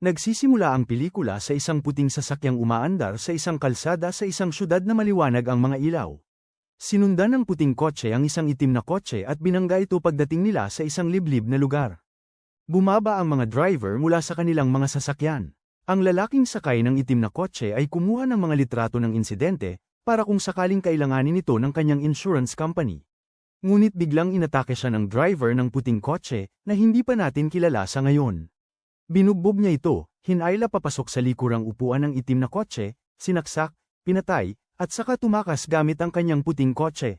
Nagsisimula ang pelikula sa isang puting sasakyang umaandar sa isang kalsada sa isang syudad na maliwanag ang mga ilaw. Sinundan ng puting kotse ang isang itim na kotse at binangga ito pagdating nila sa isang liblib na lugar. Bumaba ang mga driver mula sa kanilang mga sasakyan. Ang lalaking sakay ng itim na kotse ay kumuha ng mga litrato ng insidente para kung sakaling kailanganin ito ng kanyang insurance company. Ngunit biglang inatake siya ng driver ng puting kotse na hindi pa natin kilala sa ngayon. Binugbog niya ito, hinayla papasok sa likurang upuan ng itim na kotse, sinaksak, pinatay, at saka tumakas gamit ang kanyang puting kotse.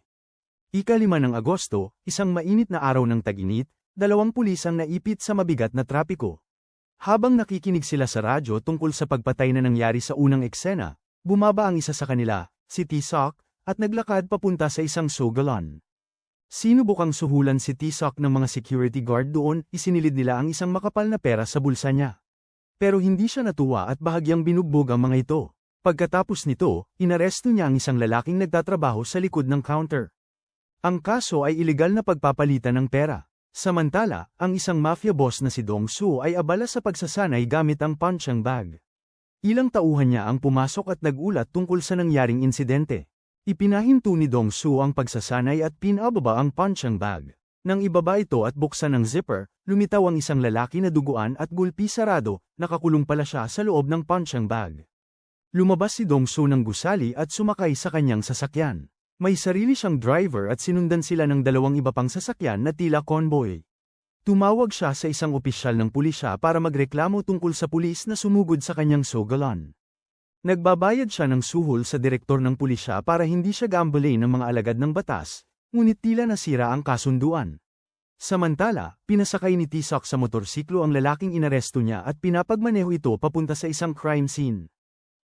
Ika-5 ng Agosto, isang mainit na araw ng tag-init, 2 pulis ang naipit sa mabigat na trapiko. Habang nakikinig sila sa radyo tungkol sa pagpatay na nangyari sa unang eksena, bumaba ang isa sa kanila, si T-Sock, at naglakad papunta sa isang sugalan. Sinubukang suhulan si T-Sock ng mga security guard doon, isinilid nila ang isang makapal na pera sa bulsa niya. Pero hindi siya natuwa at bahagyang binugbog ang mga ito. Pagkatapos nito, inaresto niya ang isang lalaking nagtatrabaho sa likod ng counter. Ang kaso ay ilegal na pagpapalitan ng pera. Samantala, ang isang mafia boss na si Dong Su ay abala sa pagsasanay gamit ang punching bag. Ilang tauhan niya ang pumasok at nag-ulat tungkol sa nangyaring insidente. Ipinahinto ni Dong Su ang pagsasanay at pinababa ang punching bag. Nang ibaba ito at buksan ang zipper, lumitaw ang isang lalaki na duguan at gulpi sarado, nakakulong pala siya sa loob ng punching bag. Lumabas si Dong Su ng gusali at sumakay sa kanyang sasakyan. May sarili siyang driver at sinundan sila ng 2 iba pang sasakyan na tila convoy. Tumawag siya sa isang opisyal ng pulisya para magreklamo tungkol sa pulis na sumugod sa kanyang sugalan. Nagbabayad siya ng suhol sa direktor ng pulisya para hindi siya gambling ng mga alagad ng batas, ngunit tila nasira ang kasunduan. Samantala, pinasakay ni T-Sock sa motorsiklo ang lalaking inaresto niya at pinapagmaneho ito papunta sa isang crime scene.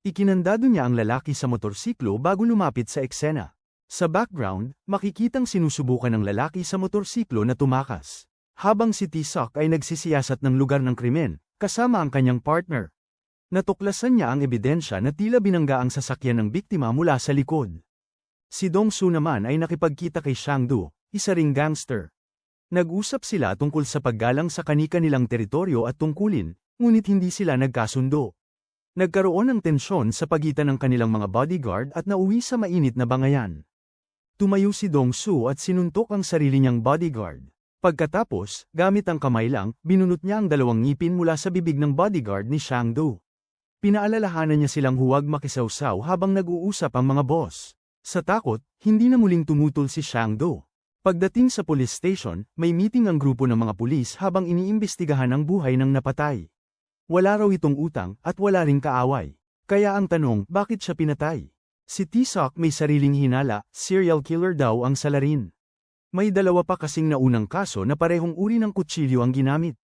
Ikinandado niya ang lalaki sa motorsiklo bago lumapit sa eksena. Sa background, makikitang sinusubukan ng lalaki sa motorsiklo na tumakas. Habang si T-Sock ay nagsisiyasat ng lugar ng krimen, kasama ang kanyang partner. Natuklasan niya ang ebidensya na tila binangga ang sasakyan ng biktima mula sa likod. Si Dong Su naman ay nakipagkita kay Shangdu, isa ring gangster. Nag-usap sila tungkol sa paggalang sa kani-kanilang teritoryo at tungkulin, ngunit hindi sila nagkasundo. Nagkaroon ng tensyon sa pagitan ng kanilang mga bodyguard at nauwi sa mainit na bangayan. Tumayo si Dong Su at sinuntok ang sarili niyang bodyguard. Pagkatapos, gamit ang kamay lang, binunot niya ang 2 ngipin mula sa bibig ng bodyguard ni Shangdu. Pinaalalahanan niya silang huwag makisawsaw habang nag-uusap ang mga boss. Sa takot, hindi na muling tumutol si Shangdu. Pagdating sa police station, may meeting ang grupo ng mga pulis habang iniimbestigahan ang buhay ng napatay. Wala raw itong utang at wala ring kaaway. Kaya ang tanong, bakit siya pinatay? Si T-Sock may sariling hinala, serial killer daw ang salarin. May 2 pa kasing naunang kaso na parehong uri ng kutsilyo ang ginamit.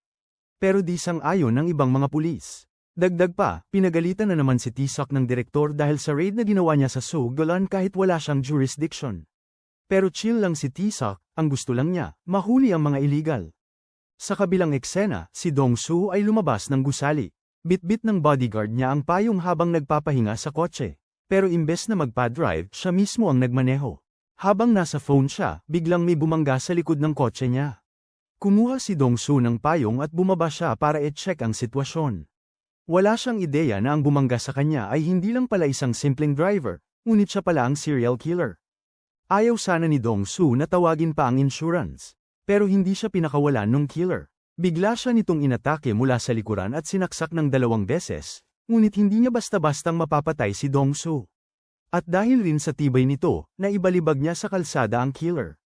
Pero di sang-ayon ng ibang mga pulis. Dagdag pa, pinagalitan na naman si T-Sock ng direktor dahil sa raid na ginawa niya sa sugalan kahit wala siyang jurisdiction. Pero chill lang si T-Sock, ang gusto lang niya, mahuli ang mga illegal. Sa kabilang eksena, si Dong Su ay lumabas ng gusali. Bitbit ng bodyguard niya ang payong habang nagpapahinga sa kotse. Pero imbes na magpa-drive, siya mismo ang nagmaneho. Habang nasa phone siya, biglang may bumangga sa likod ng kotse niya. Kumuha si Dong Su ng payong at bumaba siya para i-check ang sitwasyon. Wala siyang ideya na ang bumangga sa kanya ay hindi lang pala isang simpleng driver, ngunit siya pala ang serial killer. Ayaw sana ni Dong Su na tawagin pa ang insurance. Pero hindi siya pinakawalan ng killer. Bigla siya nitong inatake mula sa likuran at sinaksak ng 2 beses, ngunit hindi niya basta-bastang mapapatay si Dong Su. At dahil rin sa tibay nito, naibalibag niya sa kalsada ang killer.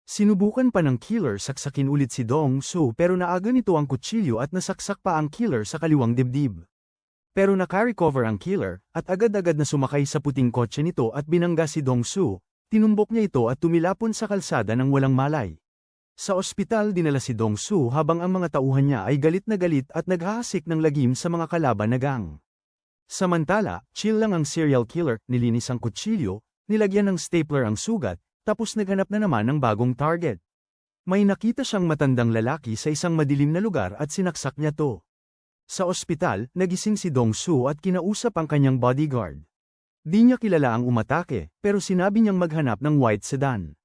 Sinubukan pa ng killer saksakin ulit si Dong Su pero naaga nito ang kutsilyo at nasaksak pa ang killer sa kaliwang dibdib. Pero naka-recover ang killer, at agad-agad na sumakay sa puting kotse nito at binangga si Dong Su, tinumbok niya ito at tumilapon sa kalsada ng walang malay. Sa ospital dinala si Dong Su habang ang mga tauhan niya ay galit na galit at naghahasik ng lagim sa mga kalaban na gang. Samantala, chill lang ang serial killer, nilinis ang kutsilyo, nilagyan ng stapler ang sugat, tapos naghanap na naman ng bagong target. May nakita siyang matandang lalaki sa isang madilim na lugar at sinaksak niya to. Sa ospital, nagising si Dong Su at kinausap ang kanyang bodyguard. Di niya kilala ang umatake, pero sinabi niyang maghanap ng white sedan.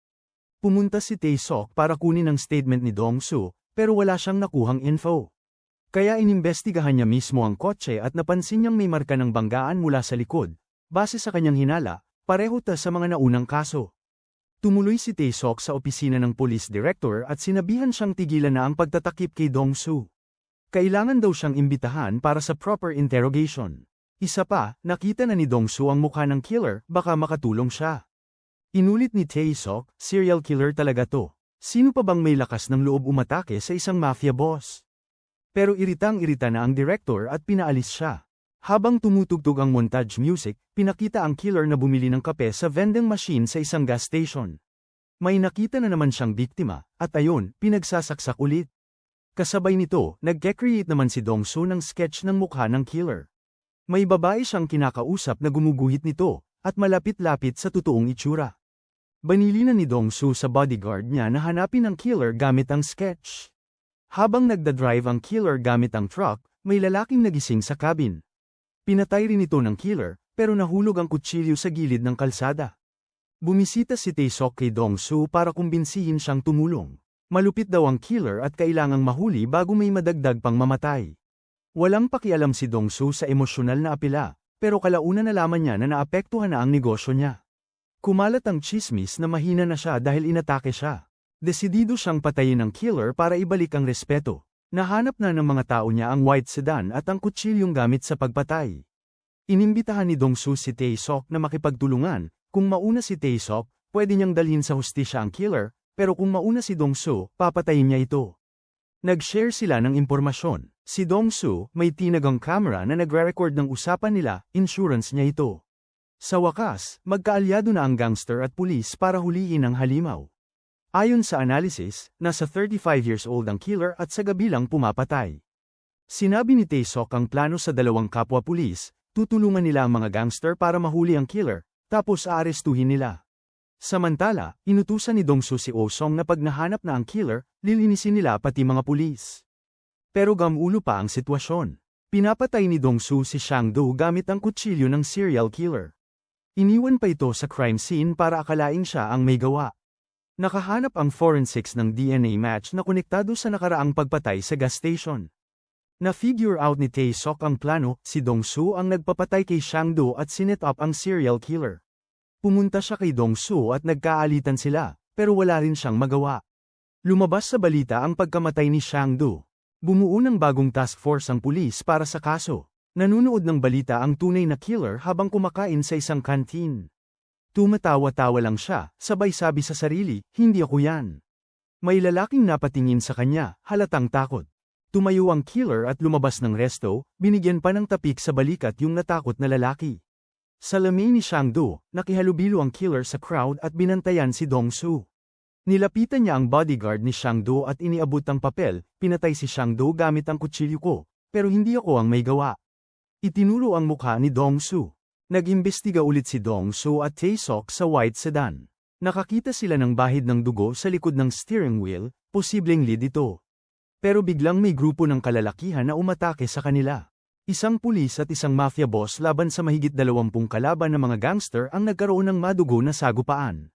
Pumunta si Tae-Sok para kunin ang statement ni Dong Su, pero wala siyang nakuhang info. Kaya inimbestigahan niya mismo ang kotse at napansin niyang may marka ng banggaan mula sa likod. Base sa kanyang hinala, pareho ta sa mga naunang kaso. Tumuloy si Tae-sok sa opisina ng police director at sinabihan siyang tigilan na ang pagtatakip kay Dong-soo. Kailangan daw siyang imbitahan para sa proper interrogation. Isa pa, nakita na ni Dong-soo ang mukha ng killer, baka makatulong siya. Inulit ni Tae-sok, serial killer talaga to. Sino pa bang may lakas ng loob umatake sa isang mafia boss? Pero iritang-irita na ang director at pinaalis siya. Habang tumutugtog ang montage music, pinakita ang killer na bumili ng kape sa vending machine sa isang gas station. May nakita na naman siyang biktima, at ayon, pinagsasaksak ulit. Kasabay nito, nag-create naman si Dong-soo ng sketch ng mukha ng killer. May babae siyang kinakausap na gumuguhit nito, at malapit-lapit sa totoong itsura. Banili na ni Dong-soo sa bodyguard niya na hanapin ang killer gamit ang sketch. Habang nagdadrive ang killer gamit ang truck, may lalaking nagising sa cabin. Pinatay rin ito ng killer, pero nahulog ang kutsilyo sa gilid ng kalsada. Bumisita si Tae-sok kay Dong-soo para kumbinsihin siyang tumulong. Malupit daw ang killer at kailangang mahuli bago may madagdag pang mamatay. Walang pakialam si Dong-soo sa emosyonal na apela, pero kalaunan nalaman niya na naapektuhan na ang negosyo niya. Kumalat ang chismis na mahina na siya dahil inatake siya. Desidido siyang patayin ng killer para ibalik ang respeto. Nahanap na ng mga tao niya ang white sedan at ang kutsilyong gamit sa pagpatay. Inimbitahan ni Dong-soo si Tae-sok na makipagtulungan. Kung mauna si Tae-sok, pwede niyang dalhin sa hustisya ang killer, pero kung mauna si Dong-soo, papatayin niya ito. Nag-share sila ng impormasyon. Si Dong-soo, may tinagang camera na nagre-record ng usapan nila, insurance niya ito. Sa wakas, magkaalyado na ang gangster at pulis para huliin ang halimaw. Ayon sa analysis, nasa 35 years old ang killer at sa gabi lang pumapatay. Sinabi ni Tae-sok ang plano sa dalawang kapwa pulis, tutulungan nila ang mga gangster para mahuli ang killer, tapos aarestuhin nila. Samantala, inutusan ni Dong-soo si Oh-song na pag nahanap na ang killer, lilinisin nila pati mga pulis. Pero gamulo pa ang sitwasyon. Pinapatay ni Dong-soo si Sang-do gamit ang kutsilyo ng serial killer. Iniwan pa ito sa crime scene para akalaing siya ang may gawa. Nakahanap ang forensics ng DNA match na konektado sa nakaraang pagpatay sa gas station. Na-figure out ni Tae-sok ang plano, si Dong-soo ang nagpapatay kay Sang-do at sinet up ang serial killer. Pumunta siya kay Dong-soo at nagkaalitan sila, pero wala rin siyang magawa. Lumabas sa balita ang pagkamatay ni Sang-do. Bumuo ng bagong task force ang pulis para sa kaso. Nanunood ng balita ang tunay na killer habang kumakain sa isang canteen. Tumatawa-tawa lang siya, sabay sabi sa sarili, hindi ako yan. May lalaking napatingin sa kanya, halatang takot. Tumayo ang killer at lumabas ng resto, binigyan pa ng tapik sa balikat yung natakot na lalaki. Sa lamay ni Sang-do, nakihalubilo ang killer sa crowd at binantayan si Dong-soo. Nilapitan niya ang bodyguard ni Sang-do at iniabot ang papel, pinatay si Sang-do gamit ang kutsilyo ko, pero hindi ako ang may gawa. Itinuro ang mukha ni Dong-soo. Nag-imbestiga ulit si Dong-soo at Tae-sok sa white sedan. Nakakita sila ng bahid ng dugo sa likod ng steering wheel, posibleng lead ito. Pero biglang may grupo ng kalalakihan na umatake sa kanila. Isang pulis at isang mafia boss laban sa mahigit 20 kalaban na mga gangster ang nagkaroon ng madugo na sagupaan.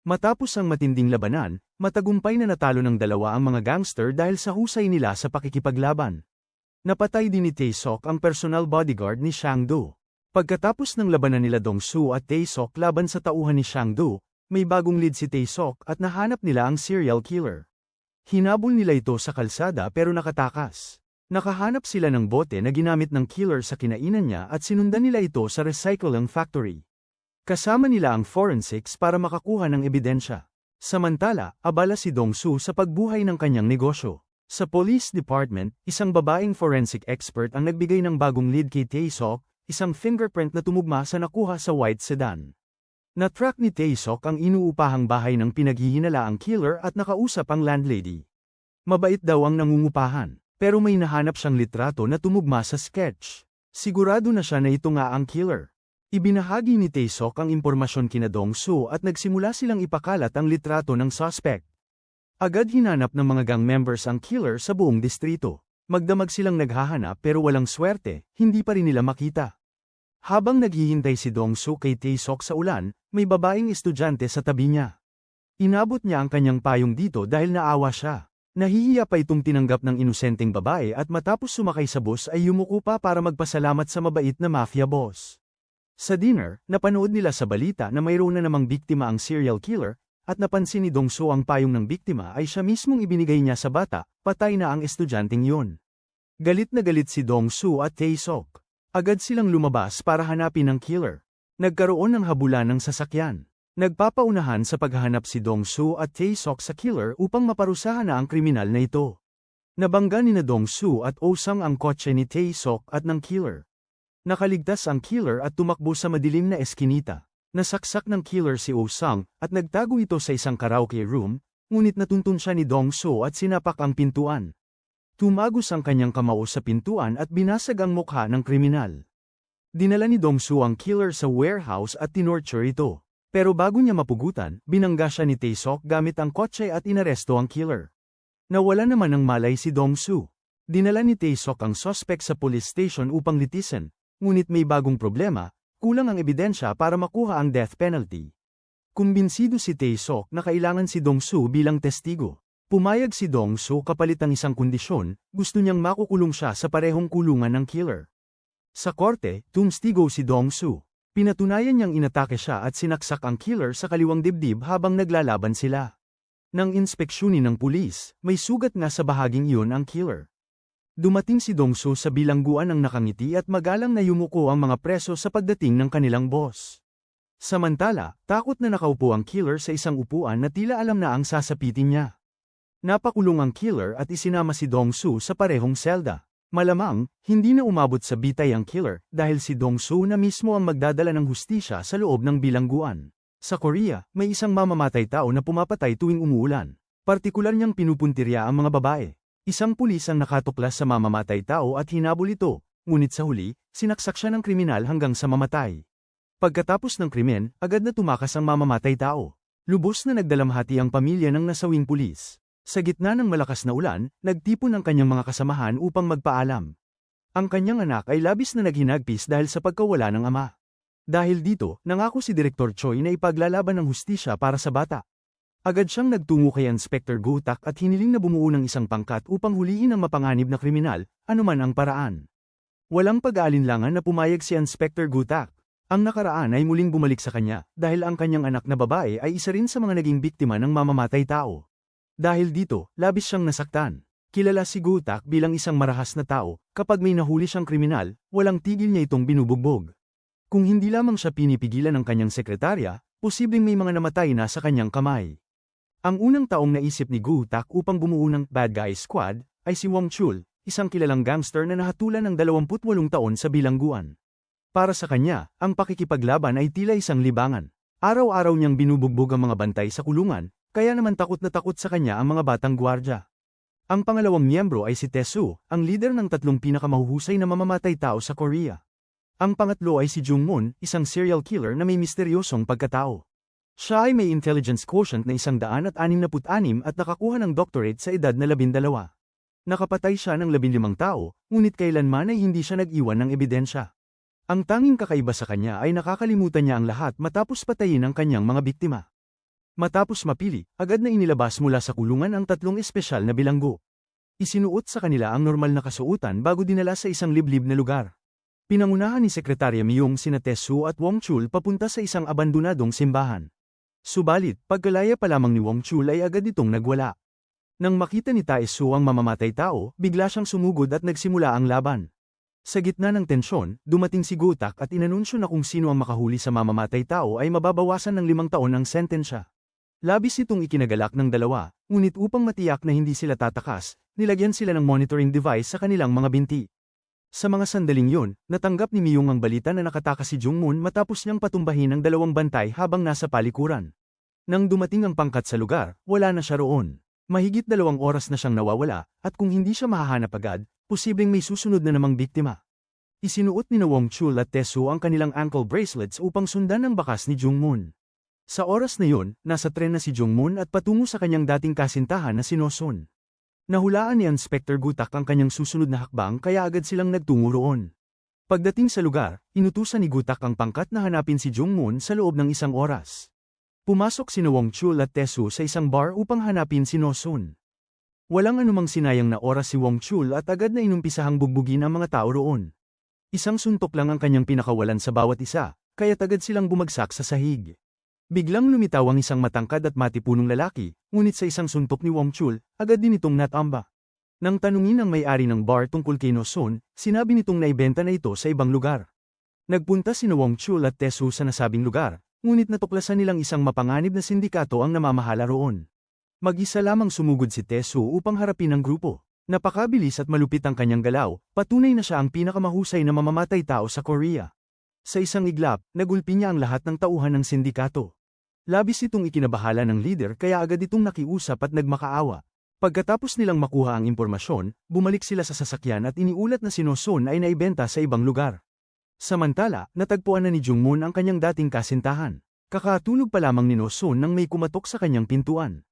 Matapos ang matinding labanan, matagumpay na natalo ng dalawa ang mga gangster dahil sa husay nila sa pakikipaglaban. Napatay din ni Tae-sok ang personal bodyguard ni Sang-do. Pagkatapos ng labanan nila Dong-soo at Tae-sok laban sa tauhan ni Sang-do, may bagong lead si Tae-sok at nahanap nila ang serial killer. Hinabol nila ito sa kalsada pero nakatakas. Nakahanap sila ng bote na ginamit ng killer sa kinainan niya at sinundan nila ito sa recycling factory. Kasama nila ang forensics para makakuha ng ebidensya. Samantala, abala si Dong-soo sa pagbuhay ng kanyang negosyo. Sa police department, isang babaeng forensic expert ang nagbigay ng bagong lead kay Tae-sok, isang fingerprint na tumugma sa nakuha sa white sedan. Na-track ni Tae-sok ang inuupahang bahay ng pinaghihinalaang killer at nakausap ang landlady. Mabait daw ang nangungupahan, pero may nahanap siyang litrato na tumugma sa sketch. Sigurado na siya na ito nga ang killer. Ibinahagi ni Tae-sok ang impormasyon kina Dong-soo at nagsimula silang ipakalat ang litrato ng suspect. Agad hinanap ng mga gang members ang killer sa buong distrito. Magdamag silang naghahanap pero walang swerte, hindi pa rin nila makita. Habang naghihintay si Dong-soo kay Tae-sok sa ulan, may babaeng estudyante sa tabi niya. Inabot niya ang kanyang payong dito dahil naawa siya. Nahihiya pa itong tinanggap ng inosenteng babae at matapos sumakay sa bus ay yumuko pa para magpasalamat sa mabait na mafia boss. Sa dinner, napanood nila sa balita na mayroon na namang biktima ang serial killer, at napansin ni Dong-soo ang payong ng biktima ay siya mismong ibinigay niya sa bata, patay na ang estudyanteng yun. Galit na galit si Dong-soo at Tae-sok. Agad silang lumabas para hanapin ang killer. Nagkaroon ng habulan ng sasakyan. Nagpapaunahan sa paghahanap si Dong-soo at Tae-sok sa killer upang maparusahan na ang kriminal na ito. Nabangga ni na Dong-soo at Oh-sang ang kotse ni Tae-sok at ng killer. Nakaligtas ang killer at tumakbo sa madilim na eskinita. Nasaksak ng killer si Oh-sang at nagtago ito sa isang karaoke room, ngunit natuntun siya ni Dong-soo at sinapak ang pintuan. Tumagos ang kanyang kamao sa pintuan at binasag ang mukha ng kriminal. Dinala ni Dong-soo ang killer sa warehouse at tinorture ito. Pero bago niya mapugutan, binangga siya ni Tae-sok gamit ang kotse at inaresto ang killer. Nawala naman ng malay si Dong-soo. Dinala ni Tae-sok ang suspect sa police station upang litisin, ngunit may bagong problema, kulang ang ebidensya para makuha ang death penalty. Kumbinsido si Tae-sok na kailangan si Dong-soo bilang testigo. Pumayag si Dong-soo kapalit ang isang kondisyon, gusto niyang makukulong siya sa parehong kulungan ng killer. Sa korte, tumstigo si Dong-soo. Pinatunayan niyang inatake siya at sinaksak ang killer sa kaliwang dibdib habang naglalaban sila. Nang inspeksyonin ng pulis, may sugat nga sa bahaging iyon ang killer. Dumating si Dong-soo sa bilangguan ng nakangiti at magalang na yumuko ang mga preso sa pagdating ng kanilang boss. Samantala, takot na nakaupo ang killer sa isang upuan na tila alam na ang sasapitin niya. Napakulong ang killer at isinama si Dong-soo sa parehong selda. Malamang, hindi na umabot sa bitay ang killer dahil si Dong-soo na mismo ang magdadala ng hustisya sa loob ng bilangguan. Sa Korea, may isang mamamatay tao na pumapatay tuwing umuulan. Partikular niyang pinupuntirya ang mga babae. Isang pulis ang nakatuklas sa mamamatay tao at hinabol ito, ngunit sa huli, sinaksak siya ng kriminal hanggang sa mamatay. Pagkatapos ng krimen, agad na tumakas ang mamamatay tao. Lubos na nagdalamhati ang pamilya ng nasawing pulis. Sa gitna ng malakas na ulan, nagtipon ang kanyang mga kasamahan upang magpaalam. Ang kanyang anak ay labis na naghinagpis dahil sa pagkawala ng ama. Dahil dito, nangako si Direktor Choi na ipaglalaban ng hustisya para sa bata. Agad siyang nagtungo kay Inspector Go-tak at hiniling na bumuo ng isang pangkat upang hulihin ang mapanganib na kriminal, anuman ang paraan. Walang pag-aalinlangan na pumayag si Inspector Go-tak. Ang nakaraan ay muling bumalik sa kanya dahil ang kanyang anak na babae ay isa rin sa mga naging biktima ng mamamatay tao. Dahil dito, labis siyang nasaktan. Kilala si Go-tak bilang isang marahas na tao, kapag may nahuli siyang kriminal, walang tigil niya itong binubugbog. Kung hindi lamang siya pinipigilan ng kanyang sekretarya, posibleng may mga namatay na sa kanyang kamay. Ang unang taong naisip ni Go-tak upang bumuo ng Bad Guy Squad, ay si Wong Chul, isang kilalang gangster na nahatulan ng 28 taon sa bilangguan. Para sa kanya, ang pakikipaglaban ay tila isang libangan. Araw-araw niyang binubugbog ang mga bantay sa kulungan, kaya naman takot na takot sa kanya ang mga batang gwardya. Ang pangalawang miyembro ay si Tae-soo, ang leader ng 3 pinakamahuhusay na mamamatay tao sa Korea. Ang pangatlo ay si Jung-moon, isang serial killer na may misteryosong pagkatao. Siya ay may intelligence quotient na 166 at nakakuha ng doctorate sa edad na 12. Nakapatay siya ng 15 tao, ngunit kailanman ay hindi siya nag-iwan ng ebidensya. Ang tanging kakaiba sa kanya ay nakakalimutan niya ang lahat matapos patayin ang kanyang mga biktima. Matapos mapili, agad na inilabas mula sa kulungan ang 3 espesyal na bilanggo. Isinuot sa kanila ang normal na kasuotan bago dinala sa isang liblib na lugar. Pinangunahan ni Sekretarya Myung sina Tae-soo at Wong Chul papunta sa isang abandonadong simbahan. Subalit, pagkalaya pa lamang ni Wong Chul ay agad itong nagwala. Nang makita ni Tae-soo ang mamamatay tao, bigla siyang sumugod at nagsimula ang laban. Sa gitna ng tensyon, dumating si Go-tak at inanunsyo na kung sino ang makahuli sa mamamatay tao ay mababawasan ng 5 taon ang sentensya. Labis itong ikinagalak ng dalawa, ngunit upang matiyak na hindi sila tatakas, nilagyan sila ng monitoring device sa kanilang mga binti. Sa mga sandaling yun, natanggap ni Myung ang balita na nakatakas si Jung-moon matapos niyang patumbahin ang 2 bantay habang nasa palikuran. Nang dumating ang pangkat sa lugar, wala na siya roon. Mahigit 2 oras na siyang nawawala, at kung hindi siya mahahanap agad, posibleng may susunod na namang biktima. Isinuot ni Wong Chul at Tae-soo ang kanilang ankle bracelets upang sundan ang bakas ni Jung-moon. Sa oras na yun, nasa tren na si Jung-moon at patungo sa kanyang dating kasintahan na si No-sun. Nahulaan ni Inspector Go-tak ang kanyang susunod na hakbang kaya agad silang nagtungo roon. Pagdating sa lugar, inutusan ni Go-tak ang pangkat na hanapin si Jung-moon sa loob ng 1 oras. Pumasok si Wong Chul at Tae-soo sa isang bar upang hanapin si No-sun. Walang anumang sinayang na oras si Wong Chul at agad na inumpisahang bugbugin ang mga tao roon. Isang suntok lang ang kanyang pinakawalan sa bawat isa, kaya agad silang bumagsak sa sahig. Biglang lumitaw ang isang matangkad at matipunong lalaki, ngunit sa isang suntok ni Wong Chul, agad din itong natamba. Nang tanungin ang may-ari ng bar tungkol kay No Sun, sinabi nitong naibenta na ito sa ibang lugar. Nagpunta sina Wong Chul at Tae-soo sa nasabing lugar, ngunit natuklasan nilang isang mapanganib na sindikato ang namamahala roon. Mag-isa lamang sumugod si Tae-soo upang harapin ang grupo. Napakabilis at malupit ang kanyang galaw, patunay na siya ang pinakamahusay na mamamatay tao sa Korea. Sa isang iglap, nagulpi niya ang lahat ng tauhan ng sindikato. Labis itong ikinabahala ng leader kaya agad itong nakiusap at nagmakaawa. Pagkatapos nilang makuha ang impormasyon, bumalik sila sa sasakyan at iniulat na si No Sun ay naibenta sa ibang lugar. Samantala, natagpuan na ni Jungmoon ang kanyang dating kasintahan. Kakatulog pa lamang ni No Sun nang may kumatok sa kanyang pintuan.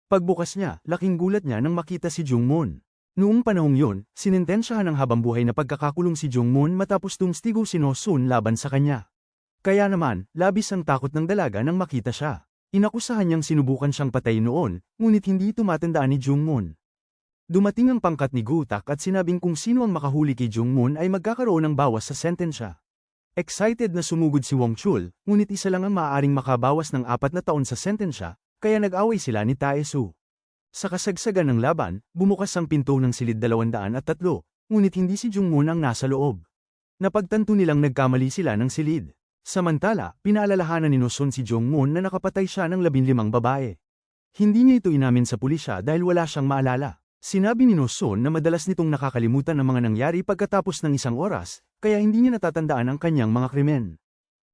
Pagbukas niya, laking gulat niya nang makita si Jungmoon. Noong panahong yun, sinintensyahan ng habambuhay na pagkakakulong si Jungmoon matapos tungstigo si No Sun laban sa kanya. Kaya naman, labis ang takot ng dalaga nang makita siya. Inakusahan niyang sinubukan siyang patayin noon, ngunit hindi ito matandaan ni Jungmoon. Dumating ang pangkat ni Gutak at sinabing kung sino ang makahuli kay Jungmoon ay magkakaroon ng bawas sa sentensya. Excited na sumugod si Wong Chul, ngunit isa lang ang maaaring makabawas ng 4 na taon sa sentensya, kaya nag-away sila ni Tae-soo. Sa kasagsagan ng laban, bumukas ang pinto ng silid 203, ngunit hindi si Jungmoon ang nasa loob. Napagtanto nilang nagkamali sila ng silid. Samantala, pinaalalahanan ni No Sun si Jungmoon na nakapatay siya ng 15 babae. Hindi niya ito inamin sa pulisya dahil wala siyang maalala. Sinabi ni No Sun na madalas nitong nakakalimutan ang mga nangyari pagkatapos ng isang oras, kaya hindi niya natatandaan ang kanyang mga krimen.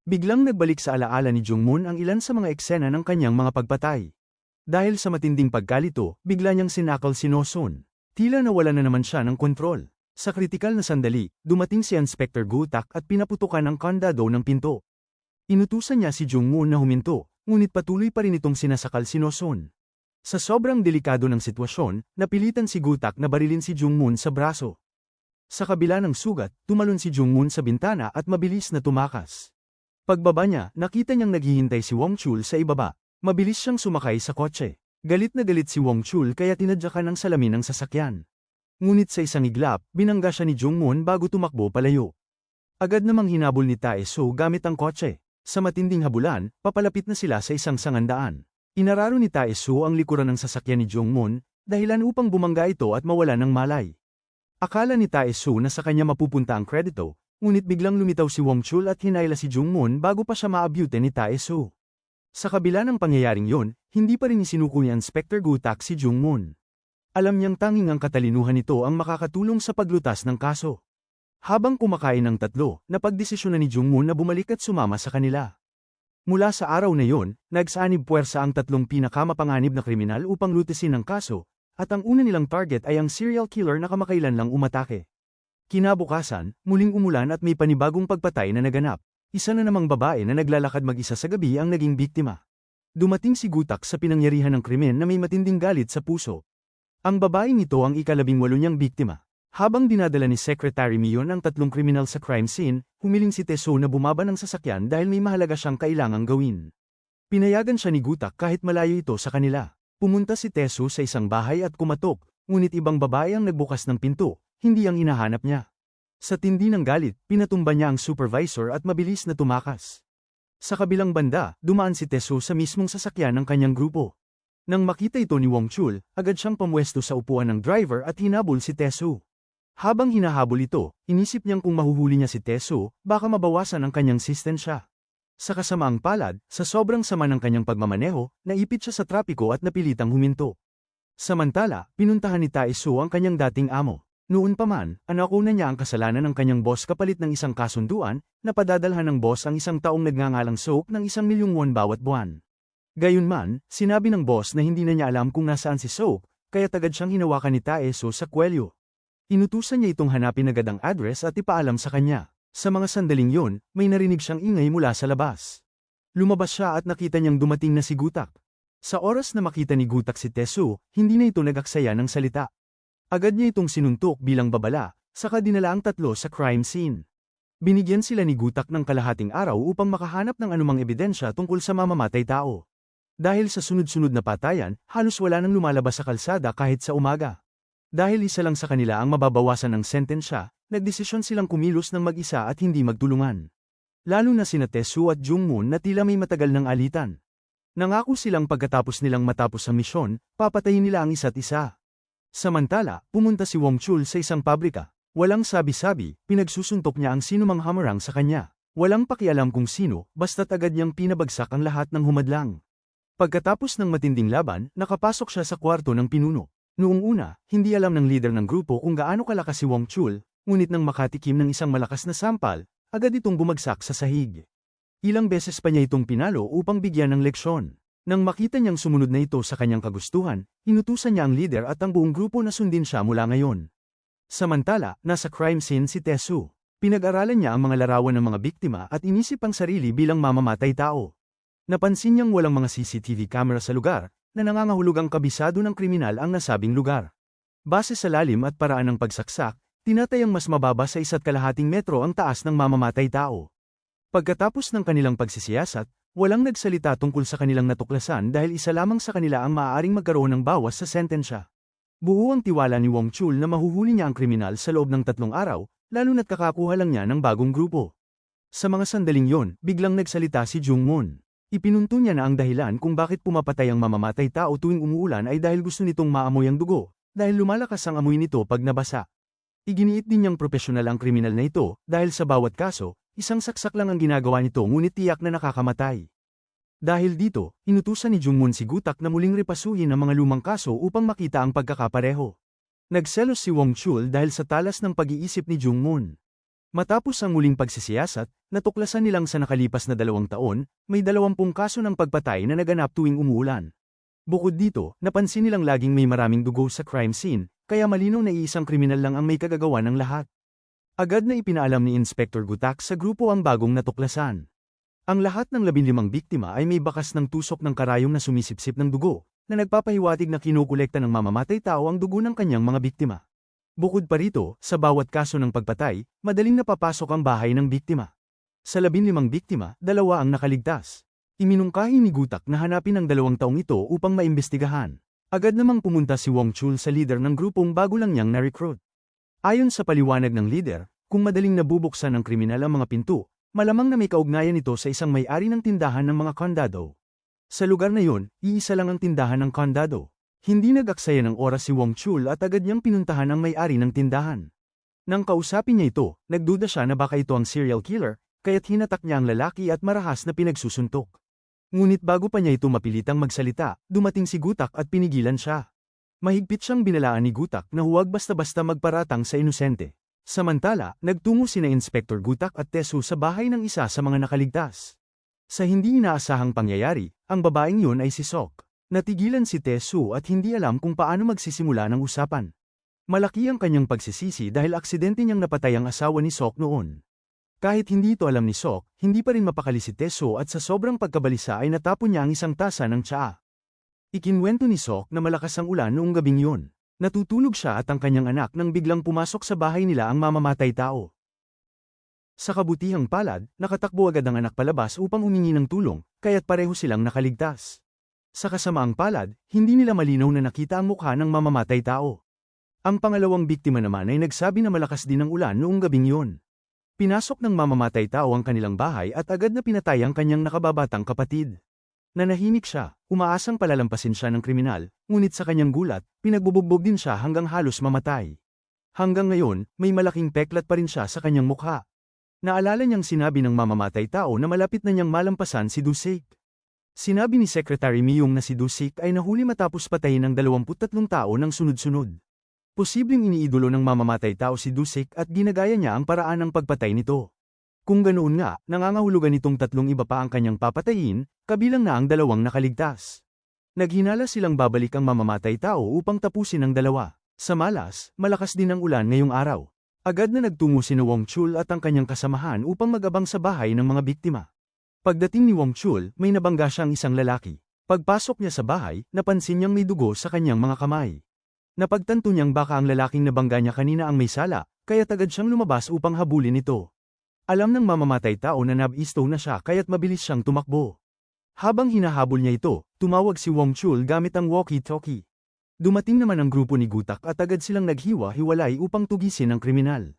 Biglang nagbalik sa alaala ni Jungmoon ang ilan sa mga eksena ng kanyang mga pagpatay. Dahil sa matinding pagkalito, bigla niyang sinakal si No Sun. Tila nawala na naman siya ng kontrol. Sa kritikal na sandali, dumating si Inspector Gutak at pinaputukan ang kandado ng pinto. Inutusan niya si Jungmoon na huminto, ngunit patuloy pa rin itong sinasakal si No Sun. Sa sobrang delikado ng sitwasyon, napilitan si Gutak na barilin si Jungmoon sa braso. Sa kabila ng sugat, tumalon si Jungmoon sa bintana at mabilis na tumakas. Pagbaba niya, nakita niyang naghihintay si Wong Chul sa ibaba. Mabilis siyang sumakay sa kotse. Galit na galit si Wong Chul kaya tinadyakan ng salamin ng sasakyan. Ngunit sa isang iglap, binangga siya ni Jungmoon bago tumakbo palayo. Agad namang hinabol ni Tae-soo gamit ang kotse. Sa matinding habulan, papalapit na sila sa isang sangandaan. Inararo ni Tae-soo ang likuran ng sasakyan ni Jungmoon, dahilan upang bumangga ito at mawala ng malay. Akala ni Tae-soo na sa kanya mapupunta ang kredito, ngunit biglang lumitaw si Wong Chul at hinayla si Jungmoon bago pa siya maabute ni Tae-soo. Sa kabila ng pangyayaring yon, hindi pa rin isinuko ni Inspector Gutak si Jungmoon. Alam niyang tanging ang katalinuhan nito ang makakatulong sa paglutas ng kaso. Habang kumakain ng tatlo, napagdesisyon na ni Jungmoon na bumalik at sumama sa kanila. Mula sa araw na yon, nagsanib puwersa ang tatlong pinakamapanganib na kriminal upang lutisin ang kaso, at ang una nilang target ay ang serial killer na kamakailan lang umatake. Kinabukasan, muling umulan at may panibagong pagpatay na naganap. Isa na namang babae na naglalakad mag-isa sa gabi ang naging biktima. Dumating si Gutak sa pinangyarihan ng krimen na may matinding galit sa puso. Ang babaeng ito ang ika-18 niyang biktima. Habang dinadala ni Secretary Mion ang tatlong kriminal sa crime scene, humiling si Tae-soo na bumaba ng sasakyan dahil may mahalaga siyang kailangang gawin. Pinayagan siya ni Gutak kahit malayo ito sa kanila. Pumunta si Tae-soo sa isang bahay at kumatok, ngunit ibang babae ang nagbukas ng pinto, hindi ang hinahanap niya. Sa tindi ng galit, pinatumba niya ang supervisor at mabilis na tumakas. Sa kabilang banda, dumaan si Tae-soo sa mismong sasakyan ng kanyang grupo. Nang makita ito ni Wong Chul, agad siyang pamwesto sa upuan ng driver at hinabol si Tae-soo. Habang hinahabol ito, inisip niyang kung mahuhuli niya si Tae-soo, baka mabawasan ang kanyang sistensya. Sa kasamaang palad, sa sobrang sama ng kanyang pagmamaneho, naipit siya sa trapiko at napilitang huminto. Samantala, pinuntahan ni Tae-soo ang kanyang dating amo. Noon pa man, anako na niya ang kasalanan ng kanyang boss kapalit ng isang kasunduan, na padadalhan ng boss ang isang taong nagngangalang Soap ng 1 milyong won bawat buwan. Gayunman, sinabi ng boss na hindi na niya alam kung nasaan si Soap, kaya tagad siyang hinawakan ni Tae-soo sa kwelyo. Inutusan niya itong hanapin agad ang address at ipaalam sa kanya. Sa mga sandaling yon, may narinig siyang ingay mula sa labas. Lumabas siya at nakita niyang dumating na si Gutak. Sa oras na makita ni Gutak si Tae-soo, hindi na ito nag-aksaya ng salita. Agad niya itong sinuntok bilang babala, saka dinala ang tatlo sa crime scene. Binigyan sila ni Gutak ng kalahating araw upang makahanap ng anumang ebidensya tungkol sa mamamatay tao. Dahil sa sunod-sunod na patayan, halos wala nang lumalabas sa kalsada kahit sa umaga. Dahil isa lang sa kanila ang mababawasan ng sentensya, nagdesisyon silang kumilos ng mag-isa at hindi magtulungan. Lalo na sina Tae-soo at Jungmoon na tila may matagal ng alitan. Nangako silang pagkatapos nilang matapos ang misyon, papatayin nila ang isa't isa. Samantala, pumunta si Wong Chul sa isang pabrika. Walang sabi-sabi, pinagsusuntok niya ang sinumang hamarang sa kanya. Walang pakialam kung sino, basta't agad niyang pinabagsak ang lahat ng humadlang. Pagkatapos ng matinding laban, nakapasok siya sa kwarto ng pinuno. Noong una, hindi alam ng leader ng grupo kung gaano kalakas si Wong Chul, ngunit nang makatikim ng isang malakas na sampal, agad itong bumagsak sa sahig. Ilang beses pa niya itong pinalo upang bigyan ng leksyon. Nang makita niyang sumunod na ito sa kanyang kagustuhan, inutusan niya ang leader at ang buong grupo na sundin siya mula ngayon. Samantala, nasa crime scene si Tae-soo. Pinag-aralan niya ang mga larawan ng mga biktima at inisip ang sarili bilang mamamatay tao. Napansin niyang walang mga CCTV camera sa lugar, na nangangahulog ang kabisado ng kriminal ang nasabing lugar. Base sa lalim at paraan ng pagsaksak, tinatayang mas mababa sa 1.5 metro ang taas ng mamamatay tao. Pagkatapos ng kanilang pagsisiyasat, walang nagsalita tungkol sa kanilang natuklasan dahil isa lamang sa kanila ang maaaring magkaroon ng bawas sa sentensya. Buo ang tiwala ni Wong Chul na mahuhuli niya ang kriminal sa loob ng 3 araw, lalo na't kakakuha lang niya ng bagong grupo. Sa mga sandaling yon, biglang nagsalita si Jungmoon. Ipinunto niya na ang dahilan kung bakit pumapatay ang mamamatay tao tuwing umuulan ay dahil gusto nitong maamoy ang dugo, dahil lumalakas ang amoy nito pag nabasa. Iginiit din niyang propesyonal ang kriminal na ito, dahil sa bawat kaso, isang saksak lang ang ginagawa nito ngunit tiyak na nakakamatay. Dahil dito, inutusan ni Jungmoon si Gutak na muling repasuhin ang mga lumang kaso upang makita ang pagkakapareho. Nagselos si Wong Chul dahil sa talas ng pag-iisip ni Jungmoon. Matapos ang muling pagsisiyasat, natuklasan nilang sa nakalipas na 2 taon, may 20 kaso ng pagpatay na naganap tuwing umuulan. Bukod dito, napansin nilang laging may maraming dugo sa crime scene, kaya malinaw na iisang kriminal lang ang may kagagawa ng lahat. Agad na ipinaalam ni Inspector Gutak sa grupo ang bagong natuklasan. Ang lahat ng 15 biktima ay may bakas ng tusok ng karayom na sumisipsip ng dugo, na nagpapahiwatig na kinukolekta ng mamamatay tao ang dugo ng kanyang mga biktima. Bukod pa rito, sa bawat kaso ng pagpatay, madaling napapasok ang bahay ng biktima. Sa 15 biktima, 2 ang nakaligtas. Iminungkahi ni Gutak na hanapin ang 2 taong ito upang maimbestigahan. Agad namang pumunta si Wong Chul sa leader ng grupong bago lang niyang na-recruit. Ayon sa paliwanag ng leader, kung madaling nabubuksan ng kriminal ang mga pinto, malamang na may kaugnayan ito sa isang may-ari ng tindahan ng mga kondado. Sa lugar na yon, iisa lang ang tindahan ng kondado. Hindi nag-aksaya ng oras si Wong Chul at agad niyang pinuntahan ang may-ari ng tindahan. Nang kausapin niya ito, nagduda siya na baka ito ang serial killer, kaya't hinatak niya ang lalaki at marahas na pinagsusuntok. Ngunit bago pa niya ito mapilitang magsalita, dumating si Gutak at pinigilan siya. Mahigpit siyang binalaan ni Gutak na huwag basta-basta magparatang sa inosente. Samantala, nagtungo sina Inspector Gutak at Tae-soo sa bahay ng isa sa mga nakaligtas. Sa hindi inaasahang pangyayari, ang babaeng yun ay si Sok. Natigilan si Tae-soo at hindi alam kung paano magsisimula ng usapan. Malaki ang kanyang pagsisisi dahil aksidente niyang napatay ang asawa ni Sok noon. Kahit hindi ito alam ni Sok, hindi pa rin mapakali si Tae-soo at sa sobrang pagkabalisa ay natapon niya ang isang tasa ng tsaa. Ikinwento ni Sok na malakas ang ulan noong gabing yun. Natutulog siya at ang kanyang anak nang biglang pumasok sa bahay nila ang mamamatay tao. Sa kabutihang palad, nakatakbo agad ang anak palabas upang humingi ng tulong, kaya't pareho silang nakaligtas. Sa kasamaang palad, hindi nila malinaw na nakita ang mukha ng mamamatay tao. Ang pangalawang biktima naman ay nagsabi na malakas din ang ulan noong gabing yun. Pinasok ng mamamatay tao ang kanilang bahay at agad na pinatay ang kanyang nakababatang kapatid. Nanahimik siya, umaasang palalampasin siya ng kriminal, ngunit sa kanyang gulat, pinagbubugbog din siya hanggang halos mamatay. Hanggang ngayon, may malaking peklat pa rin siya sa kanyang mukha. Naalala niyang sinabi ng mamamatay tao na malapit na niyang malampasan si Do-sik. Sinabi ni Secretary Myung na si Do-sik ay nahuli matapos patayin ng 23 tao ng sunod-sunod. Posibleng iniidolo ng mamamatay tao si Do-sik at ginagaya niya ang paraan ng pagpatay nito. Kung ganoon nga, nangangahulugan nitong 3 iba pa ang kanyang papatayin, kabilang na ang 2 nakaligtas. Naghinala silang babalik ang mamamatay tao upang tapusin ang 2. Sa malas, malakas din ang ulan ngayong araw. Agad na nagtungo si Wong Chul at ang kanyang kasamahan upang mag-abang sa bahay ng mga biktima. Pagdating ni Wong Chul, may nabangga siyang isang lalaki. Pagpasok niya sa bahay, napansin niyang may dugo sa kanyang mga kamay. Napagtanto niyang baka ang lalaking nabangga niya kanina ang may sala, kaya agad siyang lumabas upang habulin ito. Alam ng mamamatay tao na nabisto na siya kaya't mabilis siyang tumakbo. Habang hinahabol niya ito, tumawag si Wong Chul gamit ang walkie-talkie. Dumating naman ang grupo ni Gutak at agad silang naghiwa-hiwalay upang tugisin ang kriminal.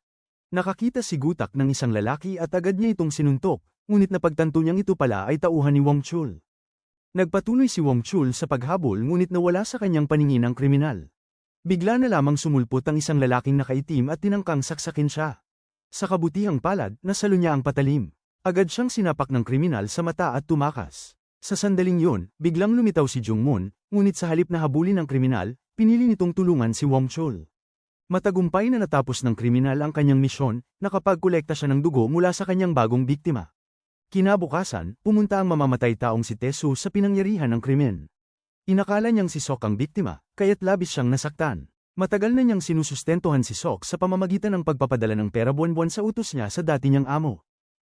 Nakakita si Gutak ng isang lalaki at agad niya itong sinuntok, ngunit napagtanto niyang ito pala ay tauhan ni Wong Chul. Nagpatuloy si Wong Chul sa paghabol ngunit nawala sa kanyang paningin ang kriminal. Bigla na lamang sumulpot ang isang lalaking nakaitim at tinangkang saksakin siya. Sa kabutihang palad, nasalo niya ang patalim. Agad siyang sinapak ng kriminal sa mata at tumakas. Sa sandaling yun, biglang lumitaw si Jung Moon, ngunit sa halip na habulin ng kriminal, pinili nitong tulungan si Wong Chul. Matagumpay na natapos ng kriminal ang kanyang misyon, nakapagkolekta siya ng dugo mula sa kanyang bagong biktima. Kinabukasan, pumunta ang mamamatay taong si Tae-soo sa pinangyarihan ng krimen. Inakala niyang si Sok ang biktima, kaya't labis siyang nasaktan. Matagal na niyang sinusustentuhan si Sok sa pamamagitan ng pagpapadala ng pera buwan-buwan sa utos niya sa dati niyang amo.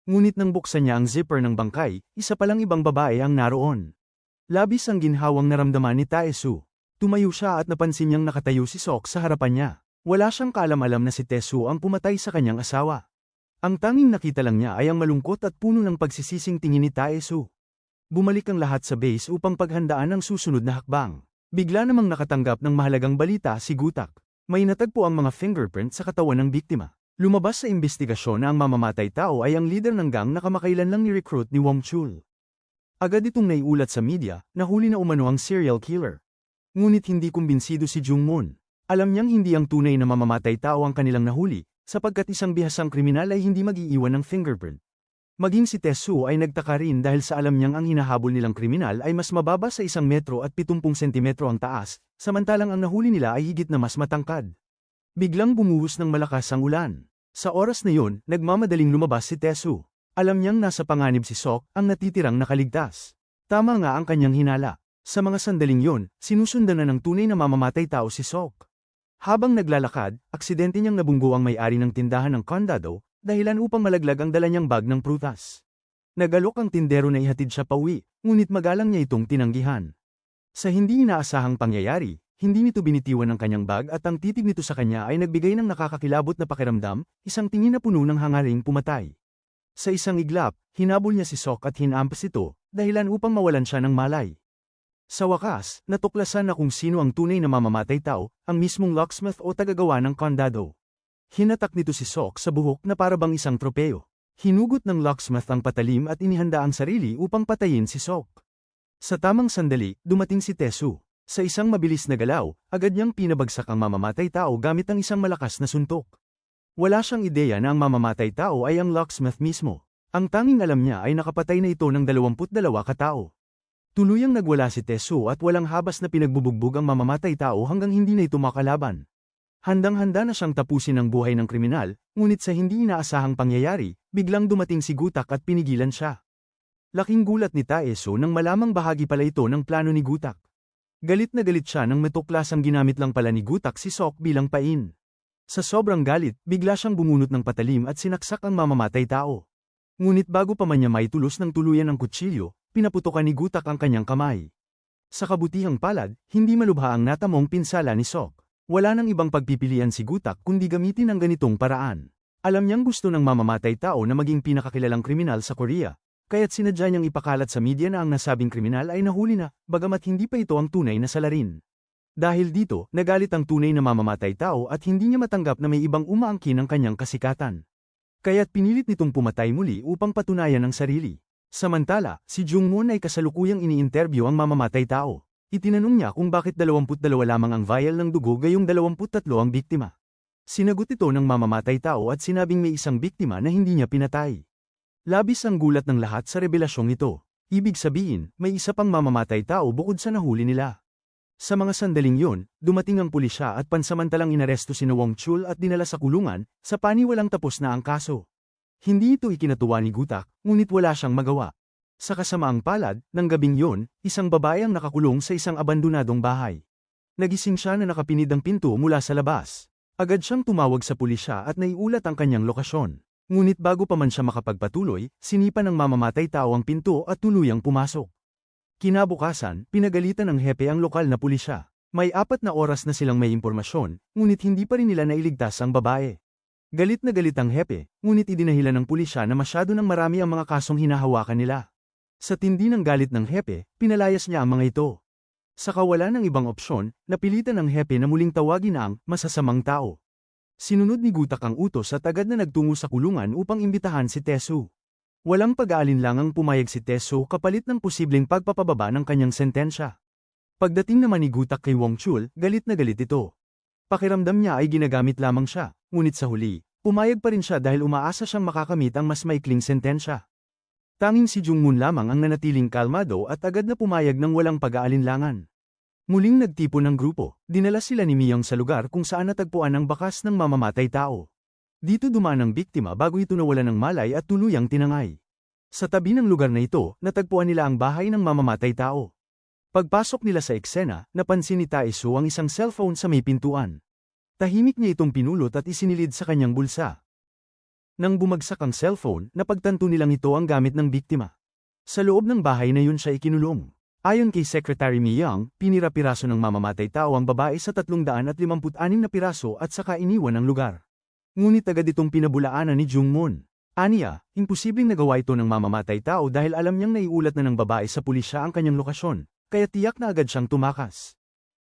Ngunit nang buksan niya ang zipper ng bangkay, isa palang ibang babae ang naroon. Labis ang ginhawang naramdaman ni Tae-soo. Tumayo siya at napansin niyang nakatayo si Sok sa harapan niya. Wala siyang kaalam-alam na si Tae-soo ang pumatay sa kanyang asawa. Ang tanging nakita lang niya ay ang malungkot at puno ng pagsisising tingin ni Tae-soo. Bumalik ang lahat sa base upang paghandaan ang susunod na hakbang. Bigla namang nakatanggap ng mahalagang balita si Gutak. May natagpo ang mga fingerprint sa katawan ng biktima. Lumabas sa imbestigasyon na ang mamamatay tao ay ang leader ng gang na kamakailan lang ni-recruit ni Wong Chul. Agad itong naiulat sa media, nahuli na umano ang serial killer. Ngunit hindi kumbinsido si Jung Moon. Alam niyang hindi ang tunay na mamamatay tao ang kanilang nahuli, sapagkat isang bihasang kriminal ay hindi mag-iiwan ng fingerprint. Maging si Tae-soo ay nagtaka rin dahil sa alam niyang ang hinahabol nilang kriminal ay mas mababa sa 1 metro at 70 sentimetro ang taas, samantalang ang nahuli nila ay higit na mas matangkad. Biglang bumuhos ng malakas ang ulan. Sa oras na yun, nagmamadaling lumabas si Tae-soo. Alam niyang nasa panganib si Sok, ang natitirang nakaligtas. Tama nga ang kanyang hinala. Sa mga sandaling yun, sinusundan na ng tunay na mamamatay tao si Sok. Habang naglalakad, aksidente niyang nabunggo ang may-ari ng tindahan ng kondado, dahilan upang malaglag ang dala niyang bag ng prutas. Nagalok ang tindero na ihatid siya pauwi, ngunit magalang niya itong tinanggihan. Sa hindi inaasahang pangyayari, hindi nito binitiwan ang kanyang bag at ang titig nito sa kanya ay nagbigay ng nakakakilabot na pakiramdam, isang tingin na puno ng hangaring pumatay. Sa isang iglap, hinabol niya si Sok at hinampas ito, dahilan upang mawalan siya ng malay. Sa wakas, natuklasan na kung sino ang tunay na mamamatay tao, ang mismong locksmith o tagagawa ng kondado. Hinatak nito si Sok sa buhok na parabang isang tropeo. Hinugot ng locksmith ang patalim at inihanda ang sarili upang patayin si Sok. Sa tamang sandali, dumating si Tae-soo. Sa isang mabilis na galaw, agad niyang pinabagsak ang mamamatay tao gamit ang isang malakas na suntok. Wala siyang ideya na ang mamamatay tao ay ang locksmith mismo. Ang tanging alam niya ay nakapatay na ito ng 22 katao. Tuluyang nagwala si Tae-soo at walang habas na pinagbubugbog ang mamamatay tao hanggang hindi na ito makalaban. Handang-handa na siyang tapusin ang buhay ng kriminal, ngunit sa hindi inaasahang pangyayari, biglang dumating si Gutak at pinigilan siya. Laking gulat ni Tae-soo nang malamang bahagi pala ito ng plano ni Gutak. Galit na galit siya nang matuklasang ginamit lang pala ni Gutak si Sok bilang pain. Sa sobrang galit, bigla siyang bumunot ng patalim at sinaksak ang mamamatay tao. Ngunit bago pa man niya maitulos ng tuluyan ang kutsilyo, pinaputokan ni Gutak ang kanyang kamay. Sa kabutihang palad, hindi malubha ang natamong pinsala ni Sok. Wala nang ibang pagpipilian si Gutak kundi gamitin ang ganitong paraan. Alam niyang gusto ng mamamatay tao na maging pinakakilalang kriminal sa Korea. Kaya't sinadya niyang ipakalat sa media na ang nasabing kriminal ay nahuli na, bagamat hindi pa ito ang tunay na salarin. Dahil dito, nagalit ang tunay na mamamatay tao at hindi niya matanggap na may ibang umaangkin ang kanyang kasikatan. Kaya't pinilit nitong pumatay muli upang patunayan ang sarili. Samantala, si Jung Moon ay kasalukuyang ini-interview ang mamamatay tao. Itinanong niya kung bakit 22 lamang ang vial ng dugo gayong 23 ang biktima. Sinagot ito ng mamamatay tao at sinabing may isang biktima na hindi niya pinatay. Labis ang gulat ng lahat sa revelasyong ito. Ibig sabihin, may isa pang mamamatay tao bukod sa nahuli nila. Sa mga sandaling yun, dumating ang pulisya at pansamantalang inaresto si Wong Chul at dinala sa kulungan, sa paniwalang tapos na ang kaso. Hindi ito ikinatuwa ni Gutak, ngunit wala siyang magawa. Sa kasamaang palad, ng gabing yun, isang babae ang nakakulong sa isang abandonadong bahay. Nagising siya na nakapinid ang pinto mula sa labas. Agad siyang tumawag sa pulisya at naiulat ang kanyang lokasyon. Ngunit bago pa man siya makapagpatuloy, sinipa ng mamamatay tao ang pinto at tuluyang pumasok. Kinabukasan, pinagalitan ng hepe ang lokal na pulisya. May 4 na oras na silang may impormasyon, ngunit hindi pa rin nila nailigtas ang babae. Galit na galit ang hepe, ngunit idinahilan ng pulisya na masyado ng marami ang mga kasong hinahawakan nila. Sa tindi ng galit ng hepe, pinalayas niya ang mga ito. Sa kawalan ng ibang opsyon, napilitan ng hepe na muling tawagin ang masasamang tao. Sinunod ni Gutak ang utos at agad na nagtungo sa kulungan upang imbitahan si Tesu. Walang pag-aalinlangang pumayag si Tesu kapalit ng posibleng pagpapababa ng kanyang sentensya. Pagdating naman ni Gutak kay Wong Chul, galit na galit ito. Pakiramdam niya ay ginagamit lamang siya, ngunit sa huli, pumayag pa rin siya dahil umaasa siyang makakamit ang mas maikling sentensya. Tanging si Jungmoon lamang ang nanatiling kalmado at agad na pumayag ng walang pag-aalinlangan. Muling nagtipon ng grupo, dinala sila ni Miyang sa lugar kung saan natagpuan ang bakas ng mamamatay tao. Dito dumaan ang biktima bago ito nawalan ng malay at tuluyang tinangay. Sa tabi ng lugar na ito, natagpuan nila ang bahay ng mamamatay tao. Pagpasok nila sa eksena, napansin ni Taesu ang isang cellphone sa may pintuan. Tahimik niya itong pinulot at isinilid sa kanyang bulsa. Nang bumagsak ang cellphone, napagtanto nilang ito ang gamit ng biktima. Sa loob ng bahay na yun siya ikinulong. Ayon kay Secretary Miyang, pinira-piraso ng mamamatay tao ang babae sa 356 na piraso at saka iniwan ang lugar. Ngunit agad itong pinabulaanan ni Jungmoon. Aniya, imposibleng nagawa ito ng mamamatay tao dahil alam niyang naiulat na ng babae sa pulisya ang kanyang lokasyon, kaya tiyak na agad siyang tumakas.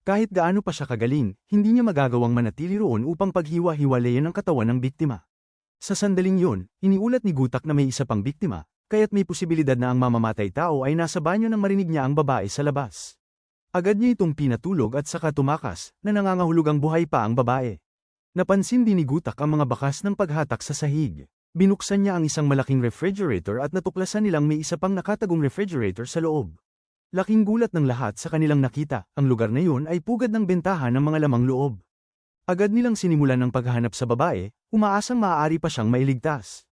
Kahit gaano pa siya kagaling, hindi niya magagawang manatili roon upang paghiwa-hiwalayan ang katawan ng biktima. Sa sandaling yun, iniulat ni Gutak na may isa pang biktima, kaya't may posibilidad na ang mamamatay tao ay nasa banyo nang marinig niya ang babae sa labas. Agad niya itong pinatulog at saka tumakas, na nangangahulugang buhay pa ang babae. Napansin din ni Gutak ang mga bakas ng paghatak sa sahig. Binuksan niya ang isang malaking refrigerator at natuklasan nilang may isa pang nakatagong refrigerator sa loob. Laking gulat ng lahat sa kanilang nakita, ang lugar na yun ay pugad ng bentahan ng mga lamang loob. Agad nilang sinimulan ng paghahanap sa babae, umaasang maaari pa siyang mailigtas.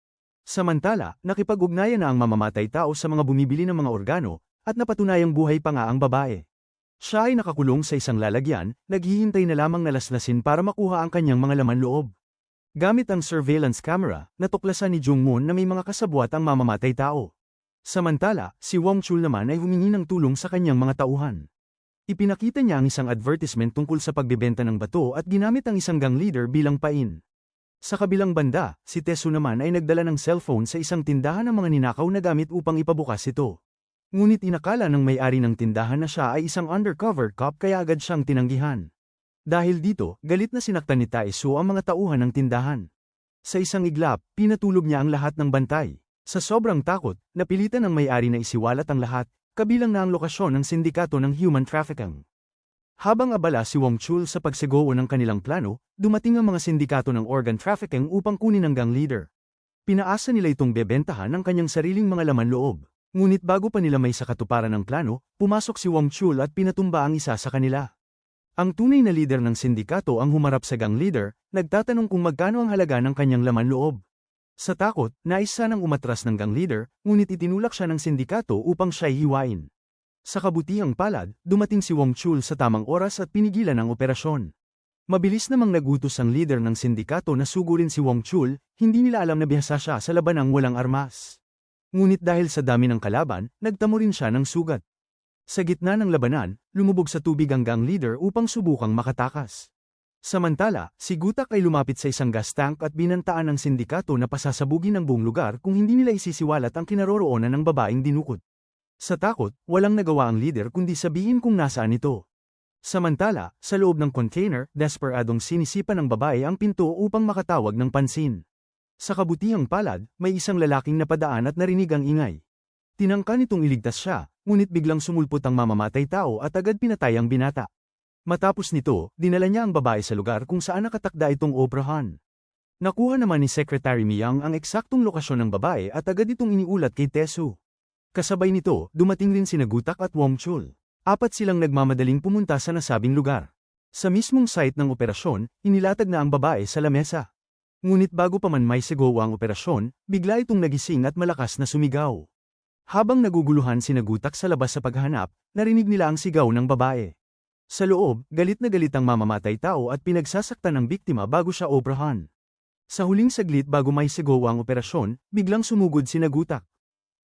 Samantala, nakipag-ugnayan na ang mamamatay tao sa mga bumibili ng mga organo, at napatunayang buhay pa nga ang babae. Siya ay nakakulong sa isang lalagyan, naghihintay na lamang nalaslasin para makuha ang kanyang mga laman loob. Gamit ang surveillance camera, natuklasan ni Jungmoon na may mga kasabwat ang mamamatay tao. Samantala, si Wong Chul naman ay humingi ng tulong sa kanyang mga tauhan. Ipinakita niya ang isang advertisement tungkol sa pagbebenta ng bato at ginamit ang isang gang leader bilang pain. Sa kabilang banda, si Tesu naman ay nagdala ng cellphone sa isang tindahan ng mga ninakaw na gamit upang ipabukas ito. Ngunit inakala ng may-ari ng tindahan na siya ay isang undercover cop kaya agad siyang tinanggihan. Dahil dito, galit na sinaktan ni Taesu ang mga tauhan ng tindahan. Sa isang iglap, pinatulog niya ang lahat ng bantay. Sa sobrang takot, napilitan ng may-ari na isiwalat ang lahat, kabilang na ang lokasyon ng sindikato ng human trafficking. Habang abala si Wong Chul sa pagsigowo ng kanilang plano, dumating ang mga sindikato ng organ trafficking upang kunin ang gang leader. Pinaasa nila itong bebentahan ng kanyang sariling mga laman loob. Ngunit bago pa nila may sakatuparan ng plano, pumasok si Wong Chul at pinatumba ang isa sa kanila. Ang tunay na leader ng sindikato ang humarap sa gang leader, nagtatanong kung magkano ang halaga ng kanyang laman loob. Sa takot, nais sanang umatras ng gang leader, ngunit itinulak siya ng sindikato upang siya'y hiwain. Sa kabutihang palad, dumating si Wong Chul sa tamang oras at pinigilan ang operasyon. Mabilis namang nagutos ang leader ng sindikato na sugurin si Wong Chul, hindi nila alam na bihasa siya sa labanang walang armas. Ngunit dahil sa dami ng kalaban, nagtamo rin siya ng sugat. Sa gitna ng labanan, lumubog sa tubig ang gang leader upang subukang makatakas. Samantala, si Gutak ay lumapit sa isang gas tank at binantaan ng sindikato na pasasabugin ang buong lugar kung hindi nila isisiwalat ang kinaroroonan ng babaeng dinukot. Sa takot, walang nagawa ang leader kundi sabihin kung nasaan ito. Samantala, sa loob ng container, desperadong sinisipan ng babae ang pinto upang makatawag ng pansin. Sa kabutihang palad, may isang lalaking napadaan at narinig ang ingay. Tinangka nitong iligtas siya, ngunit biglang sumulpot ang mamamatay tao at agad pinatay ang binata. Matapos nito, dinala niya ang babae sa lugar kung saan nakatakda itong obrahan. Nakuha naman ni Secretary Miyang ang eksaktong lokasyon ng babae at agad itong iniulat kay Tesu. Kasabay nito, dumating rin sina Gutak at Wong Chul. 4 silang nagmamadaling pumunta sa nasabing lugar. Sa mismong site ng operasyon, inilatag na ang babae sa lamesa. Ngunit bago pa man may sigaw ang operasyon, bigla itong nagising at malakas na sumigaw. Habang naguguluhan sina Gutak sa labas sa paghahanap, narinig nila ang sigaw ng babae. Sa loob, galit na galit ang mamamatay tao at pinagsasaktan ng biktima bago siya obrahan. Sa huling saglit bago may sigaw ang operasyon, biglang sumugod sina Gutak.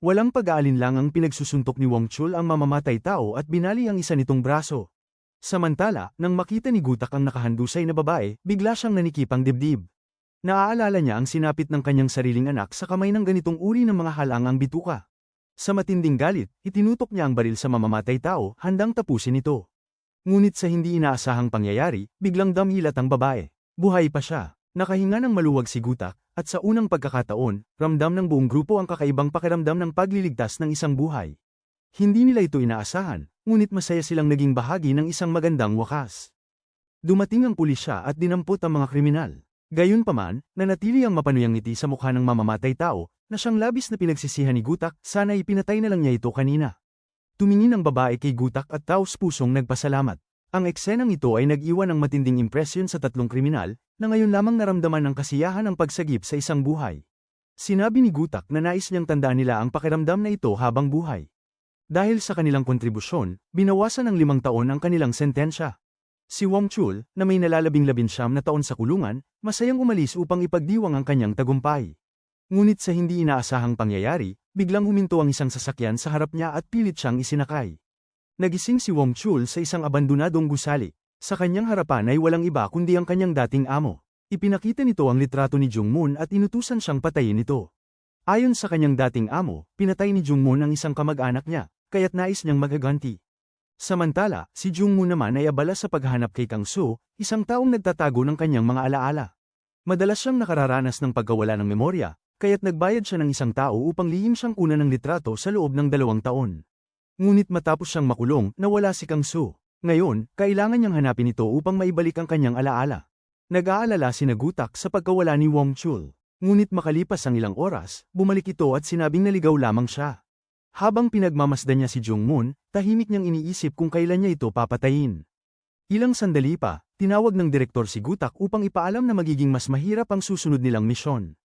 Walang pag-aalinlangang pinagsusuntok ni Wong Chul ang mamamatay tao at binali ang isa nitong braso. Samantala, nang makita ni Gutak ang nakahandusay na babae, bigla siyang nanikip ang dibdib. Naaalala niya ang sinapit ng kanyang sariling anak sa kamay ng ganitong uri ng mga halangang bituka. Sa matinding galit, itinutok niya ang baril sa mamamatay tao, handang tapusin ito. Ngunit sa hindi inaasahang pangyayari, biglang damhilat ang babae. Buhay pa siya. Nakahinga ng maluwag si Gutak, at sa unang pagkakataon, ramdam ng buong grupo ang kakaibang pakiramdam ng pagliligtas ng isang buhay. Hindi nila ito inaasahan, ngunit masaya silang naging bahagi ng isang magandang wakas. Dumating ang pulisya at dinampot ang mga kriminal. Gayunpaman, nanatili ang mapanuyang ngiti sa mukha ng mamamatay tao, na siyang labis na pinagsisihan ni Gutak, sana ipinatay na lang niya ito kanina. Tumingin ang babae kay Gutak at taos-pusong nagpasalamat. Ang eksenang ito ay nag-iwan ng matinding impresyon sa tatlong kriminal, na ngayon lamang naramdaman ng kasiyahan ang pagsagip sa isang buhay. Sinabi ni Gutak na nais niyang tandaan nila ang pakiramdam na ito habang buhay. Dahil sa kanilang kontribusyon, binawasan ng 5 taon ang kanilang sentensya. Si Wong Chul, na may nalalabing-19 na taon sa kulungan, masayang umalis upang ipagdiwang ang kanyang tagumpay. Ngunit sa hindi inaasahang pangyayari, biglang huminto ang isang sasakyan sa harap niya at pilit siyang isinakay. Nagising si Wong Chul sa isang abandonadong gusali. Sa kanyang harapan ay walang iba kundi ang kanyang dating amo. Ipinakita nito ang litrato ni Jung Moon at inutusan siyang patayin ito. Ayon sa kanyang dating amo, pinatay ni Jung Moon ang isang kamag-anak niya, kaya't nais niyang magaganti. Samantala, si Jung Moon naman ay abala sa paghahanap kay Kang Soo, isang taong nagtatago ng kanyang mga alaala. Madalas siyang nakararanas ng pagkawala ng memorya, kaya't nagbayad siya ng isang tao upang lihim siyang kunan ng litrato sa loob ng 2 taon. Ngunit matapos siyang makulong, nawala si Kang Soo. Ngayon, kailangan niyang hanapin ito upang maibalik ang kanyang alaala. Nag-aalala si Gutak sa pagkawala ni Wong Chul. Ngunit makalipas ang ilang oras, bumalik ito at sinabing naligaw lamang siya. Habang pinagmamasdan niya si Jung Moon, tahimik niyang iniisip kung kailan niya ito papatayin. Ilang sandali pa, tinawag ng direktor si Gutak upang ipaalam na magiging mas mahirap ang susunod nilang misyon.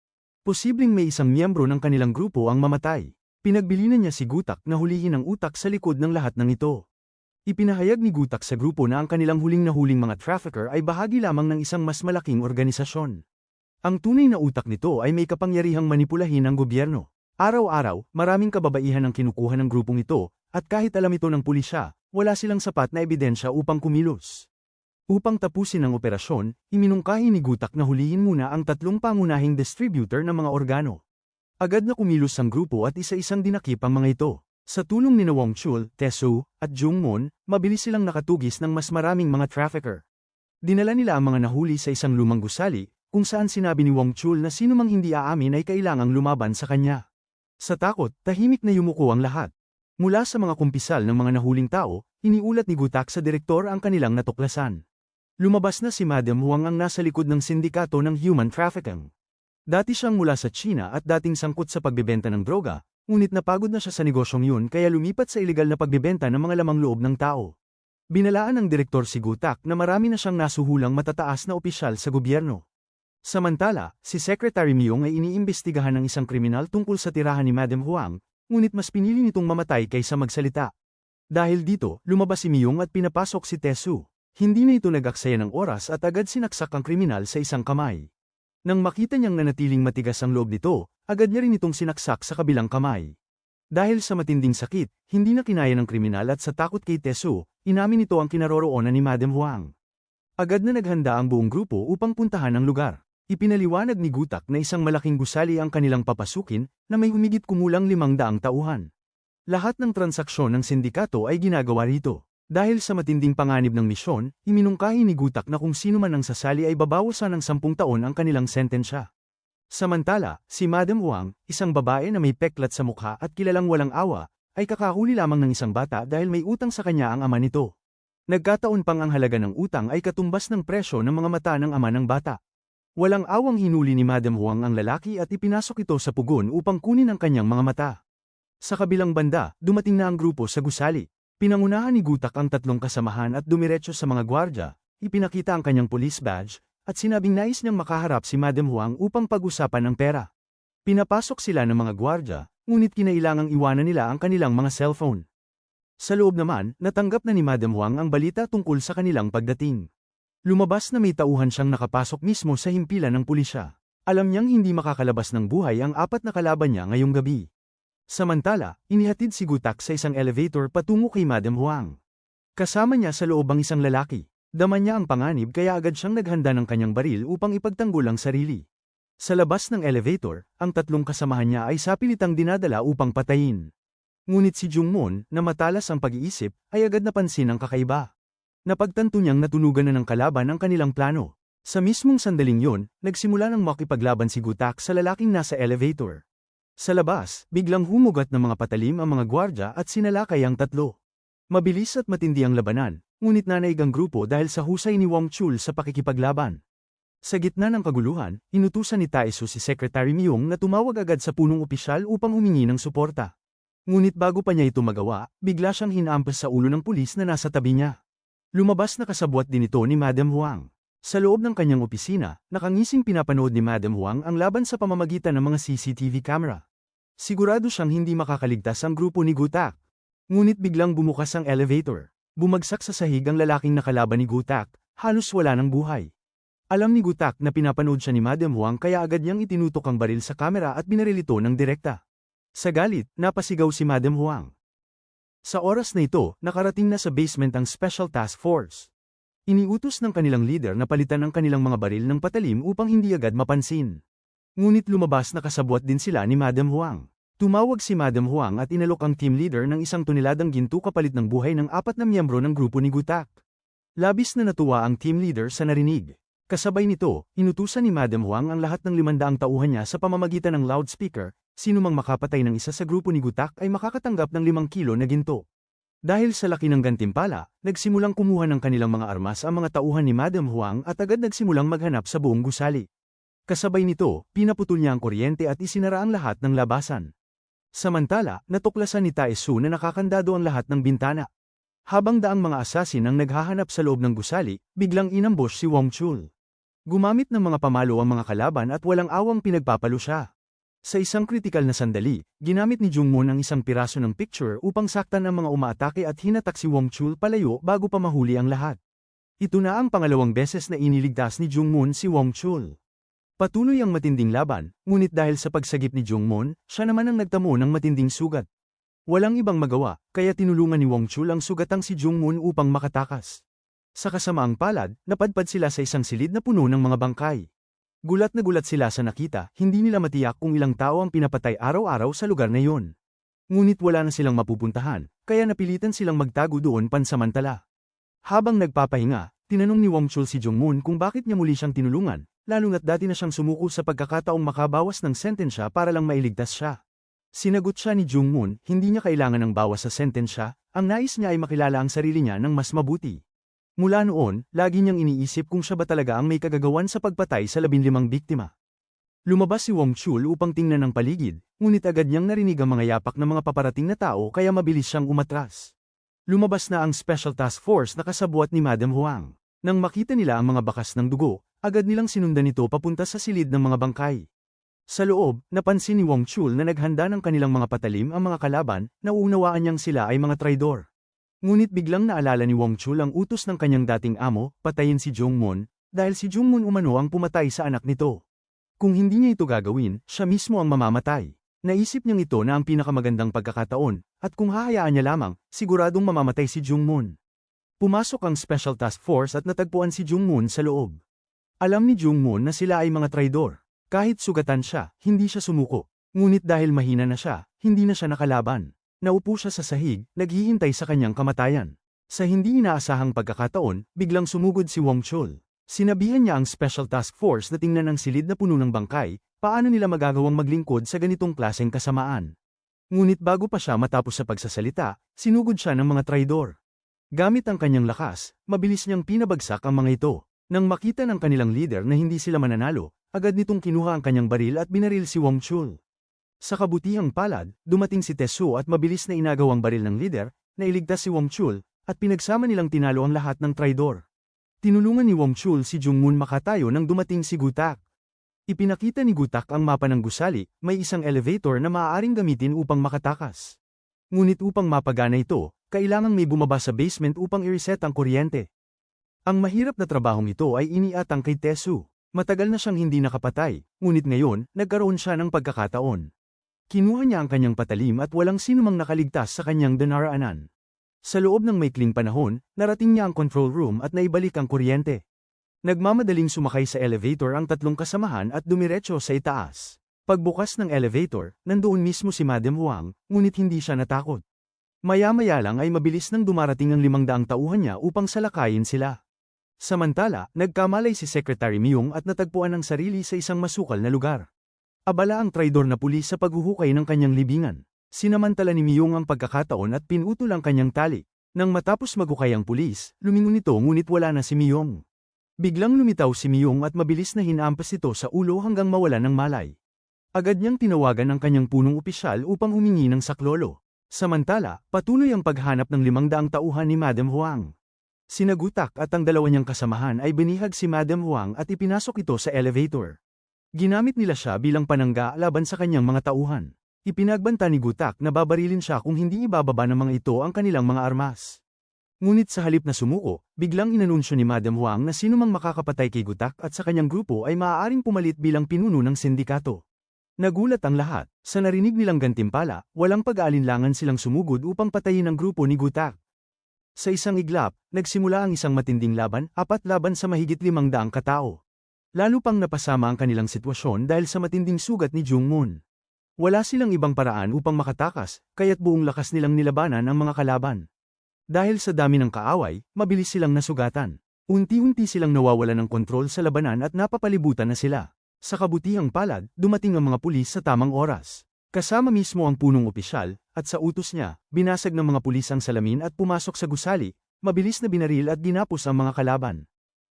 Posibleng may isang miyembro ng kanilang grupo ang mamatay. Pinagbilinan niya si Gutak na hulihin ang utak sa likod ng lahat ng ito. Ipinahayag ni Gutak sa grupo na ang kanilang huling mga trafficker ay bahagi lamang ng isang mas malaking organisasyon. Ang tunay na utak nito ay may kapangyarihang manipulahin ang gobyerno. Araw-araw, maraming kababaihan ang kinukuha ng grupong ito, at kahit alam ito ng pulisya, wala silang sapat na ebidensya upang kumilos. Upang tapusin ang operasyon, iminungkahi ni Gutak na hulihin muna ang 3 pangunahing distributor ng mga organo. Agad na kumilos ang grupo at isa-isang dinakip ang mga ito. Sa tulong ni Wong Chul, Tae-soo, at Jung Moon, mabilis silang nakatugis ng mas maraming mga trafficker. Dinala nila ang mga nahuli sa isang lumang gusali, kung saan sinabi ni Wong Chul na sino mang hindi aamin ay kailangang lumaban sa kanya. Sa takot, tahimik na yumuko ang lahat. Mula sa mga kumpisal ng mga nahuling tao, iniulat ni Gutak sa direktor ang kanilang natuklasan. Lumabas na si Madam Huang ang nasa likod ng sindikato ng human trafficking. Dati siyang mula sa China at dating sangkot sa pagbebenta ng droga, ngunit napagod na siya sa negosyong yun kaya lumipat sa ilegal na pagbebenta ng mga lamang loob ng tao. Binalaan ng direktor si Gutak na marami na siyang nasuhulang matataas na opisyal sa gobyerno. Samantala, si Secretary Myung ay iniimbestigahan ng isang kriminal tungkol sa tirahan ni Madam Huang, ngunit mas pinili nitong mamatay kaysa magsalita. Dahil dito, lumabas si Myung at pinapasok si Tae-soo. Hindi na ito nag-aksaya ng oras at agad sinaksak ang kriminal sa isang kamay. Nang makita niyang nanatiling matigas ang loob nito, agad niya rin itong sinaksak sa kabilang kamay. Dahil sa matinding sakit, hindi na kinaya ng kriminal at sa takot kay Tae-soo, inamin nito ang kinaroroonan ni Madam Huang. Agad na naghanda ang buong grupo upang puntahan ang lugar. Ipinaliwanag ni Gutak na isang malaking gusali ang kanilang papasukin na may humigit kumulang 500 tauhan. Lahat ng transaksyon ng sindikato ay ginagawa rito. Dahil sa matinding panganib ng misyon, iminungkahi ni Gutak na kung sino man ang sasali ay babawasan ng 10 taon ang kanilang sentensya. Samantala, si Madam Huang, isang babae na may peklat sa mukha at kilalang walang awa, ay kakahuli lamang ng isang bata dahil may utang sa kanya ang ama nito. Nagkataon pang ang halaga ng utang ay katumbas ng presyo ng mga mata ng ama ng bata. Walang awang hinuli ni Madam Huang ang lalaki at ipinasok ito sa pugon upang kunin ang kanyang mga mata. Sa kabilang banda, dumating na ang grupo sa gusali. Pinangunahan ni Gutak ang 3 kasamahan at dumiretso sa mga gwardya, ipinakita ang kanyang police badge, at sinabing nais niyang makaharap si Madam Huang upang pag-usapan ng pera. Pinapasok sila ng mga gwardya, ngunit kinailangang iwanan nila ang kanilang mga cellphone. Sa loob naman, natanggap na ni Madam Huang ang balita tungkol sa kanilang pagdating. Lumabas na may tauhan siyang nakapasok mismo sa himpilan ng pulisya. Alam niyang hindi makakalabas ng buhay ang 4 na kalaban niya ngayong gabi. Samantala, inihatid si Gutak sa isang elevator patungo kay Madam Huang. Kasama niya sa loob ang isang lalaki. Dama niya ang panganib kaya agad siyang naghanda ng kanyang baril upang ipagtanggol ang sarili. Sa labas ng elevator, ang 3 kasamahan niya ay sapilitang dinadala upang patayin. Ngunit si Jungmoon, na matalas ang pag-iisip, ay agad napansin ang kakaiba. Napagtanto niyang natunugan na ng kalaban ang kanilang plano. Sa mismong sandaling yon, nagsimula ng makipaglaban si Gutak sa lalaking nasa elevator. Sa labas, biglang humugat ng mga patalim ang mga gwardya at sinalakay ang tatlo. Mabilis at matindi ang labanan, ngunit nanaig ang grupo dahil sa husay ni Wang Chul sa pakikipaglaban. Sa gitna ng kaguluhan, inutusan ni Taesu si Secretary Myung na tumawag agad sa punong opisyal upang humingi ng suporta. Ngunit bago pa niya ito magawa, bigla siyang hinampas sa ulo ng pulis na nasa tabi niya. Lumabas na kasabwat din ito ni Madam Huang. Sa loob ng kanyang opisina, nakangising pinapanood ni Madam Huang ang laban sa pamamagitan ng mga CCTV camera. Sigurado siyang hindi makakaligtas ang grupo ni Gutak. Ngunit biglang bumukas ang elevator. Bumagsak sa sahig ang lalaking nakalaban ni Gutak, halos wala ng buhay. Alam ni Gutak na pinapanood siya ni Madam Huang kaya agad niyang itinutok ang baril sa kamera at binaril ito ng direkta. Sa galit, napasigaw si Madam Huang. Sa oras na ito, nakarating na sa basement ang Special Task Force. Iniutos ng kanilang leader na palitan ang kanilang mga baril ng patalim upang hindi agad mapansin. Ngunit lumabas na kasabwat din sila ni Madam Huang. Tumawag si Madam Huang at inalok ang team leader ng 1 toneladang ginto kapalit ng buhay ng 4 na miyembro ng grupo ni Gutak. Labis na natuwa ang team leader sa narinig. Kasabay nito, inutusan ni Madam Huang ang lahat ng 500 tauhan niya sa pamamagitan ng loudspeaker, sino mang makapatay ng isa sa grupo ni Gutak ay makakatanggap ng 5 kilo na ginto. Dahil sa laki ng gantimpala, nagsimulang kumuha ng kanilang mga armas ang mga tauhan ni Madam Huang at agad nagsimulang maghanap sa buong gusali. Kasabay nito, pinaputol niya ang kuryente at isinara ang lahat ng labasan. Samantala, natuklasan ni Taesu na nakakandado ang lahat ng bintana. Habang daang mga asasin ang naghahanap sa loob ng gusali, biglang inambush si Wang Chul. Gumamit ng mga pamalo ang mga kalaban at walang awang pinagpapalo siya. Sa isang kritikal na sandali, ginamit ni Jungmoon ang isang piraso ng picture upang saktan ang mga umaatake at hinatak si Wang Chul palayo bago pa mahuli ang lahat. Ito na ang pangalawang beses na iniligtas ni Jungmoon si Wang Chul. Patuloy ang matinding laban, ngunit dahil sa pagsagip ni Jungmoon, siya naman ang nagtamo ng matinding sugat. Walang ibang magawa, kaya tinulungan ni Wang Chul ang sugatang si Jungmoon upang makatakas. Sa kasamaang palad, napadpad sila sa isang silid na puno ng mga bangkay. Gulat na gulat sila sa nakita, hindi nila matiyak kung ilang tao ang pinapatay araw-araw sa lugar na iyon. Ngunit wala na silang mapupuntahan, kaya napilitan silang magtago doon pansamantala. Habang nagpapahinga, tinanong ni Wang Chul si Jungmoon kung bakit niya muli siyang tinulungan, lalo na't dati na siyang sumuko sa pagkakataong makabawas ng sentensya para lang mailigtas siya. Sinagot siya ni Jungmoon, hindi niya kailangan ng bawas sa sentensya, ang nais niya ay makilala ang sarili niya ng mas mabuti. Mula noon, lagi niyang iniisip kung siya ba talaga ang may kagagawan sa pagpatay sa 15 biktima. Lumabas si Wang Chul upang tingnan ang paligid, ngunit agad niyang narinig ang mga yapak ng mga paparating na tao kaya mabilis siyang umatras. Lumabas na ang Special Task Force na kasabwat ni Madam Huang. Nang makita nila ang mga bakas ng dugo, agad nilang sinundan ito papunta sa silid ng mga bangkay. Sa loob, napansin ni Wang Chul na naghanda ng kanilang mga patalim ang mga kalaban, nauunawaan niyang sila ay mga traidor. Ngunit biglang naalala ni Wang Chul ang utos ng kanyang dating amo, patayin si Jungmoon, dahil si Jungmoon umano ang pumatay sa anak nito. Kung hindi niya ito gagawin, siya mismo ang mamamatay. Naisip niyang ito na ang pinakamagandang pagkakataon, at kung hahayaan niya lamang, siguradong mamamatay si Jungmoon. Pumasok ang Special Task Force at natagpuan si Jungmoon sa loob. Alam ni Jungmoon na sila ay mga traidor. Kahit sugatan siya, hindi siya sumuko. Ngunit dahil mahina na siya, hindi na siya nakalaban. Naupo siya sa sahig, naghihintay sa kanyang kamatayan. Sa hindi inaasahang pagkakataon, biglang sumugod si Wang Chul. Sinabihan niya ang Special Task Force na tingnan ang silid na puno ng bangkay, paano nila magagawang maglingkod sa ganitong klaseng kasamaan. Ngunit bago pa siya matapos sa pagsasalita, sinugod siya ng mga traidor. Gamit ang kanyang lakas, mabilis niyang pinabagsak ang mga ito. Nang makita ng kanilang leader na hindi sila mananalo, agad nitong kinuha ang kanyang baril at binaril si Wang Chul. Sa kabutihang palad, dumating si Taesu at mabilis na inagaw ang baril ng leader, na iligtas si Wang Chul, at pinagsama nilang tinalo ang lahat ng traidor. Tinulungan ni Wang Chul si Jungmoon makatayo nang dumating si Gutak. Ipinakita ni Gutak ang mapa ng gusali, may isang elevator na maaaring gamitin upang makatakas. Ngunit upang mapagana ito, kailangang may bumaba sa basement upang i-reset ang kuryente. Ang mahirap na trabahong ito ay iniatang kay Taesu. Matagal na siyang hindi nakapatay, ngunit ngayon, nagkaroon siya ng pagkakataon. Kinuha niya ang kanyang patalim at walang sinumang nakaligtas sa kanyang dinaraanan. Sa loob ng maikling panahon, narating niya ang control room at naibalik ang kuryente. Nagmamadaling sumakay sa elevator ang tatlong kasamahan at dumiretso sa itaas. Pagbukas ng elevator, nandoon mismo si Madam Huang, ngunit hindi siya natakot. Maya-maya lang ay mabilis nang dumarating ang 500 tauhan niya upang salakayin sila. Samantala, nagkamalay si Secretary Myung at natagpuan ang sarili sa isang masukal na lugar. Abala ang traidor na pulis sa paghuhukay ng kanyang libingan. Sinamantala ni Myung ang pagkakataon at pinutol ang kanyang tali. Nang matapos maghukay ang pulis, lumingon ito ngunit wala na si Myung. Biglang lumitaw si Myung at mabilis na hinampas ito sa ulo hanggang mawala ng malay. Agad niyang tinawagan ang kanyang punong opisyal upang humingi ng saklolo. Samantala, patuloy ang paghanap ng 500 tauhan ni Madam Huang. Sina Gutak at ang dalawa niyang kasamahan ay binihag si Madam Huang at ipinasok ito sa elevator. Ginamit nila siya bilang panangga laban sa kanyang mga tauhan. Ipinagbanta ni Gutak na babarilin siya kung hindi ibababa ng mga ito ang kanilang mga armas. Ngunit sa halip na sumuko, biglang inanunsyo ni Madam Huang na sinumang makakapatay kay Gutak at sa kanyang grupo ay maaaring pumalit bilang pinuno ng sindikato. Nagulat ang lahat, sa narinig nilang gantimpala, walang pag-aalinlangan silang sumugod upang patayin ang grupo ni Gutak. Sa isang iglap, nagsimula ang isang matinding laban, 4 laban sa mahigit 500 katao. Lalo pang napasama ang kanilang sitwasyon dahil sa matinding sugat ni Jungmoon. Wala silang ibang paraan upang makatakas, kaya't buong lakas nilang nilabanan ang mga kalaban. Dahil sa dami ng kaaway, mabilis silang nasugatan. Unti-unti silang nawawalan ng kontrol sa labanan at napapalibutan na sila. Sa kabutihang palad, dumating ang mga pulis sa tamang oras. Kasama mismo ang punong opisyal, at sa utos niya, binasag ng mga pulis ang salamin at pumasok sa gusali, mabilis na binaril at ginapos ang mga kalaban.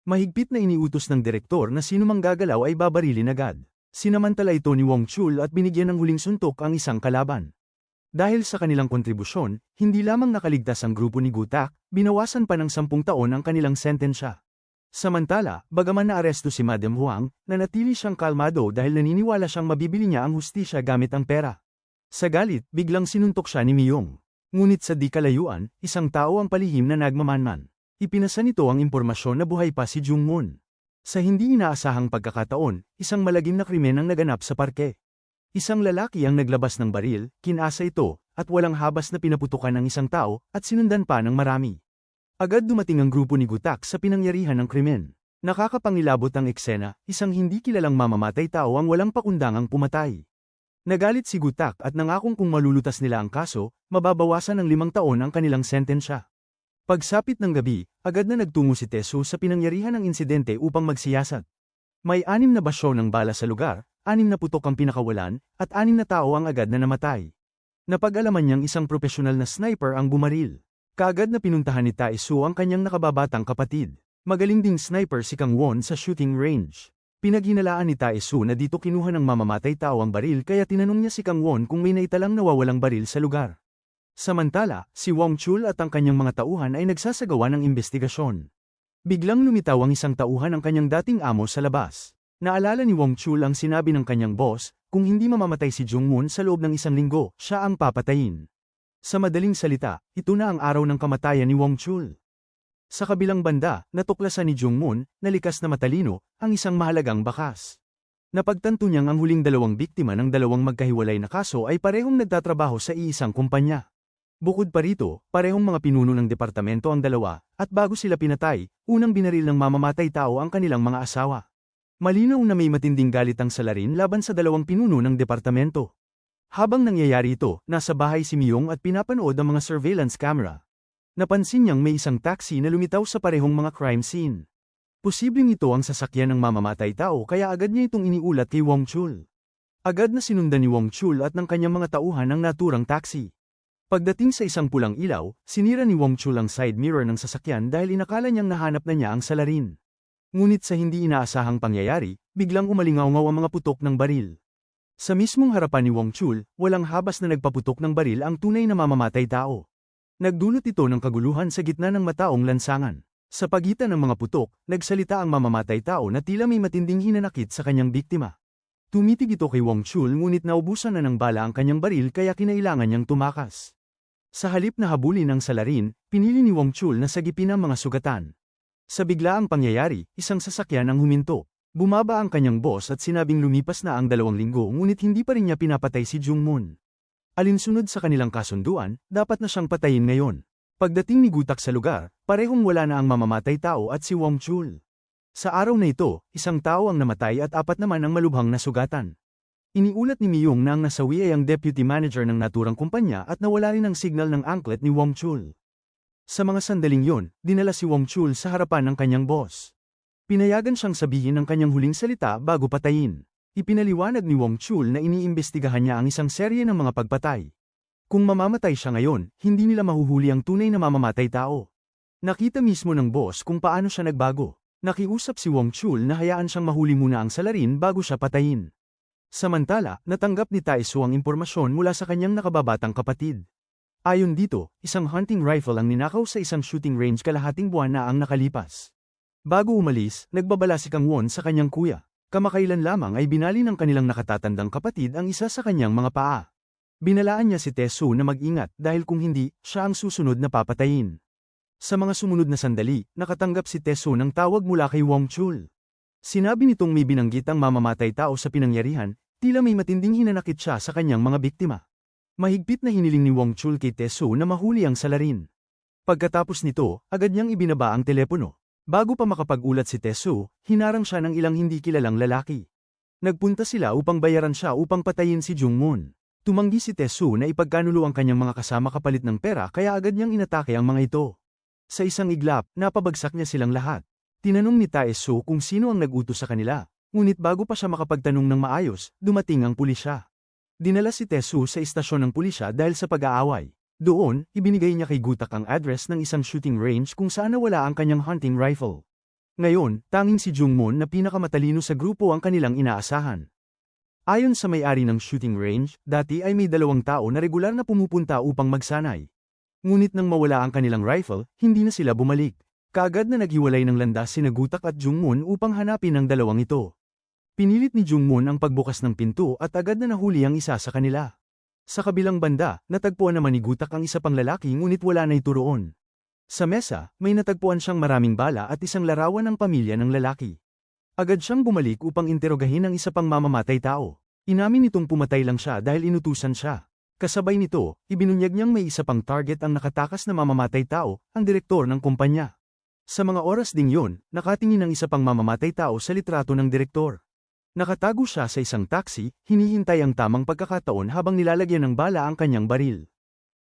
Mahigpit na iniutos ng direktor na sinumang gagalaw ay babarilin agad. Sinamantala ito ni Wong Chul at binigyan ng huling suntok ang isang kalaban. Dahil sa kanilang kontribusyon, hindi lamang nakaligtas ang grupo ni Gutak, binawasan pa ng 10 taon ang kanilang sentensya. Samantala, bagaman naaresto si Madam Huang, nanatili siyang kalmado dahil naniniwala siyang mabibili niya ang hustisya gamit ang pera. Sa galit, biglang sinuntok siya ni Myung. Ngunit sa di kalayuan, isang tao ang palihim na nagmamanman. Ipinasa nito ang impormasyon na buhay pa si Jungmoon. Sa hindi inaasahang pagkakataon, isang malagim na krimen ang naganap sa parke. Isang lalaki ang naglabas ng baril, kinasa ito, at walang habas na pinaputukan ng isang tao, at sinundan pa ng marami. Agad dumating ang grupo ni Gutak sa pinangyarihan ng krimen. Nakakapangilabot ang eksena, isang hindi kilalang mamamatay tao ang walang pakundangang pumatay. Nagalit si Gutak at nangakong kung malulutas nila ang kaso, mababawasan ng 5 taon ang kanilang sentensya. Pagsapit ng gabi, agad na nagtungo si Tesu sa pinangyarihan ng insidente upang magsiyasat. May 6 na basyo ng bala sa lugar, 6 na putok ang pinakawalan, at 6 na tao ang agad na namatay. Napag-alaman niyang isang profesional na sniper ang bumaril. Kaagad na pinuntahan ni Taesu ang kanyang nakababatang kapatid. Magaling ding sniper si Kang Won sa shooting range. Pinaghinalaan ni Taesu na dito kinuha ng mamamatay tao ang baril kaya tinanong niya si Kang Won kung may naitalang nawawalang baril sa lugar. Samantala, si Wong Chul at ang kanyang mga tauhan ay nagsasagawa ng investigasyon. Biglang lumitaw ang isang tauhan ng kanyang dating amo sa labas. Naalala ni Wong Chul ang sinabi ng kanyang boss, kung hindi mamamatay si Jungmoon sa loob ng 1 linggo, siya ang papatayin. Sa madaling salita, ito na ang araw ng kamatayan ni Wong Chul. Sa kabilang banda, natuklasan ni Jungmoon, na likas na matalino, ang isang mahalagang bakas. Napagtanto niyang ang huling 2 biktima ng 2 magkahiwalay na kaso ay parehong nagtatrabaho sa iisang kumpanya. Bukod pa rito, parehong mga pinuno ng departamento ang dalawa, at bago sila pinatay, unang binaril ng mamamatay tao ang kanilang mga asawa. Malinaw na may matinding galit ang salarin laban sa 2 pinuno ng departamento. Habang nangyayari ito, nasa bahay si Myung at pinapanood ang mga surveillance camera. Napansin niyang may isang taxi na lumitaw sa parehong mga crime scene. Posibleng ito ang sasakyan ng mamamatay tao kaya agad niya itong iniulat kay Wong Chul. Agad na sinundan ni Wong Chul at ng kanyang mga tauhan ang naturang taxi. Pagdating sa isang pulang ilaw, sinira ni Wong Chul ang side mirror ng sasakyan dahil inakala niyang nahanap na niya ang salarin. Ngunit sa hindi inaasahang pangyayari, biglang umalingaw-ngaw ang mga putok ng baril. Sa mismong harapan ni Wong Chul, walang habas na nagpaputok ng baril ang tunay na mamamatay tao. Nagdulot ito ng kaguluhan sa gitna ng mataong lansangan. Sa pagitan ng mga putok, nagsalita ang mamamatay tao na tila may matinding hinanakit sa kanyang biktima. Tumitig ito kay Wong Chul ngunit naubusan na ng bala ang kanyang baril kaya kinailangan niyang tumakas. Sa halip na habulin ang salarin, pinili ni Wong Chul na sagipin ang mga sugatan. Sa biglaang pangyayari, isang sasakyan ang huminto. Bumaba ang kanyang boss at sinabing lumipas na ang 2 linggo ngunit hindi pa rin niya pinapatay si Jungmoon. Alinsunod sa kanilang kasunduan, dapat na siyang patayin ngayon. Pagdating ni Gutak sa lugar, parehong wala na ang mamamatay tao at si Wong Chul. Sa araw na ito, isang tao ang namatay at 4 naman ang malubhang nasugatan. Iniulat ni Miyong na ang nasawi ay ang deputy manager ng naturang kumpanya at nawala rin ang signal ng angklet ni Wong Chul. Sa mga sandaling yon, dinala si Wong Chul sa harapan ng kanyang boss. Pinayagan siyang sabihin ang kanyang huling salita bago patayin. Ipinaliwanag ni Wong Chul na iniimbestigahan niya ang isang serye ng mga pagpatay. Kung mamamatay siya ngayon, hindi nila mahuhuli ang tunay na mamamatay tao. Nakita mismo ng boss kung paano siya nagbago. Nakiusap si Wong Chul na hayaan siyang mahuli muna ang salarin bago siya patayin. Samantala, natanggap ni Taesu ang impormasyon mula sa kanyang nakababatang kapatid. Ayon dito, isang hunting rifle ang ninakaw sa isang shooting range kalahating buwan na ang nakalipas. Bago umalis, nagbabala si Kang Won sa kanyang kuya. Kamakailan lamang ay binali ng kanilang nakatatandang kapatid ang isa sa kanyang mga paa. Binalaan niya si Taesu na mag-ingat dahil kung hindi, siya ang susunod na papatayin. Sa mga sumunod na sandali, nakatanggap si Taesu ng tawag mula kay Wong Chul. Sinabi nitong may binanggit ang mamamatay tao sa pinangyarihan, tila may matinding hinanakit siya sa kanyang mga biktima. Mahigpit na hiniling ni Wong Chul kay Taesu na mahuli ang salarin. Pagkatapos nito, agad niyang ibinaba ang telepono. Bago pa makapag-ulat si Taesu, hinarang siya ng ilang hindi kilalang lalaki. Nagpunta sila upang bayaran siya upang patayin si Jungmoon. Tumanggi si Taesu na ipagkanulo ang kanyang mga kasama kapalit ng pera kaya agad niyang inatake ang mga ito. Sa isang iglap, napabagsak niya silang lahat. Tinanong ni Taesu kung sino ang nag-utos sa kanila, ngunit bago pa siya makapagtanong ng maayos, dumating ang pulisya. Dinala si Taesu sa istasyon ng pulisya dahil sa pag-aaway. Doon, ibinigay niya kay Gutak ang address ng isang shooting range kung saan nawala ang kanyang hunting rifle. Ngayon, tanging si Jungmoon na pinakamatalino sa grupo ang kanilang inaasahan. Ayon sa may-ari ng shooting range, dati ay may 2 tao na regular na pumupunta upang magsanay. Ngunit nang mawala ang kanilang rifle, hindi na sila bumalik. Kaagad na naghiwalay ng landas sina Gutak at Jungmoon upang hanapin ang 2 ito. Pinilit ni Jungmoon ang pagbukas ng pinto at agad na nahuli ang isa sa kanila. Sa kabilang banda, natagpuan naman ni Gutak ang isa pang lalaki ngunit wala na ito roon. Sa mesa, may natagpuan siyang maraming bala at isang larawan ng pamilya ng lalaki. Agad siyang bumalik upang interogahin ang isa pang mamamatay tao. Inamin nitong pumatay lang siya dahil inutusan siya. Kasabay nito, ibinunyag niyang may isa pang target ang nakatakas na mamamatay tao, ang direktor ng kumpanya. Sa mga oras ding yon, nakatingin ang isa pang mamamatay tao sa litrato ng direktor. Nakatago siya sa isang taxi, hinihintay ang tamang pagkakataon habang nilalagyan ng bala ang kanyang baril.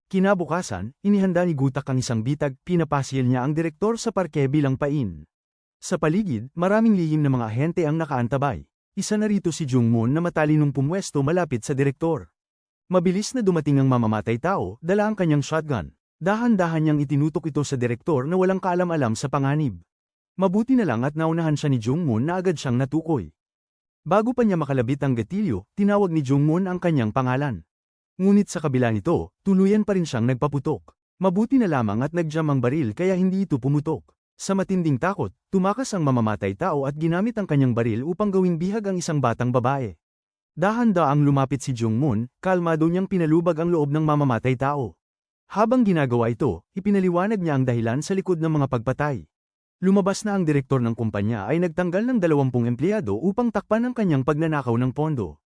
Kinabukasan, inihanda ni Gutak ang isang bitag, pinapasil niya ang direktor sa parke bilang pain. Sa paligid, maraming lihim na mga ahente ang nakaantabay. Isa na rito si Jungmoon na matalinong pumwesto malapit sa direktor. Mabilis na dumating ang mamamatay tao, dala ang kanyang shotgun. Dahan-dahan niyang itinutok ito sa direktor na walang kaalam-alam sa panganib. Mabuti na lang at naunahan siya ni Jungmoon na agad siyang natukoy. Bago pa niya makalabit ang gatilyo, tinawag ni Jungmoon ang kanyang pangalan. Ngunit sa kabila nito, tuluyan pa rin siyang nagpaputok. Mabuti na lamang at nagjam ang baril kaya hindi ito pumutok. Sa matinding takot, tumakas ang mamamatay tao at ginamit ang kanyang baril upang gawing bihag ang isang batang babae. Dahan-daang lumapit si Jungmoon, kalmado niyang pinalubag ang loob ng mamamatay tao. Habang ginagawa ito, ipinaliwanag niya ang dahilan sa likod ng mga pagpatay. Lumabas na ang direktor ng kumpanya ay nagtanggal ng 20 empleyado upang takpan ang kanyang pagnanakaw ng pondo.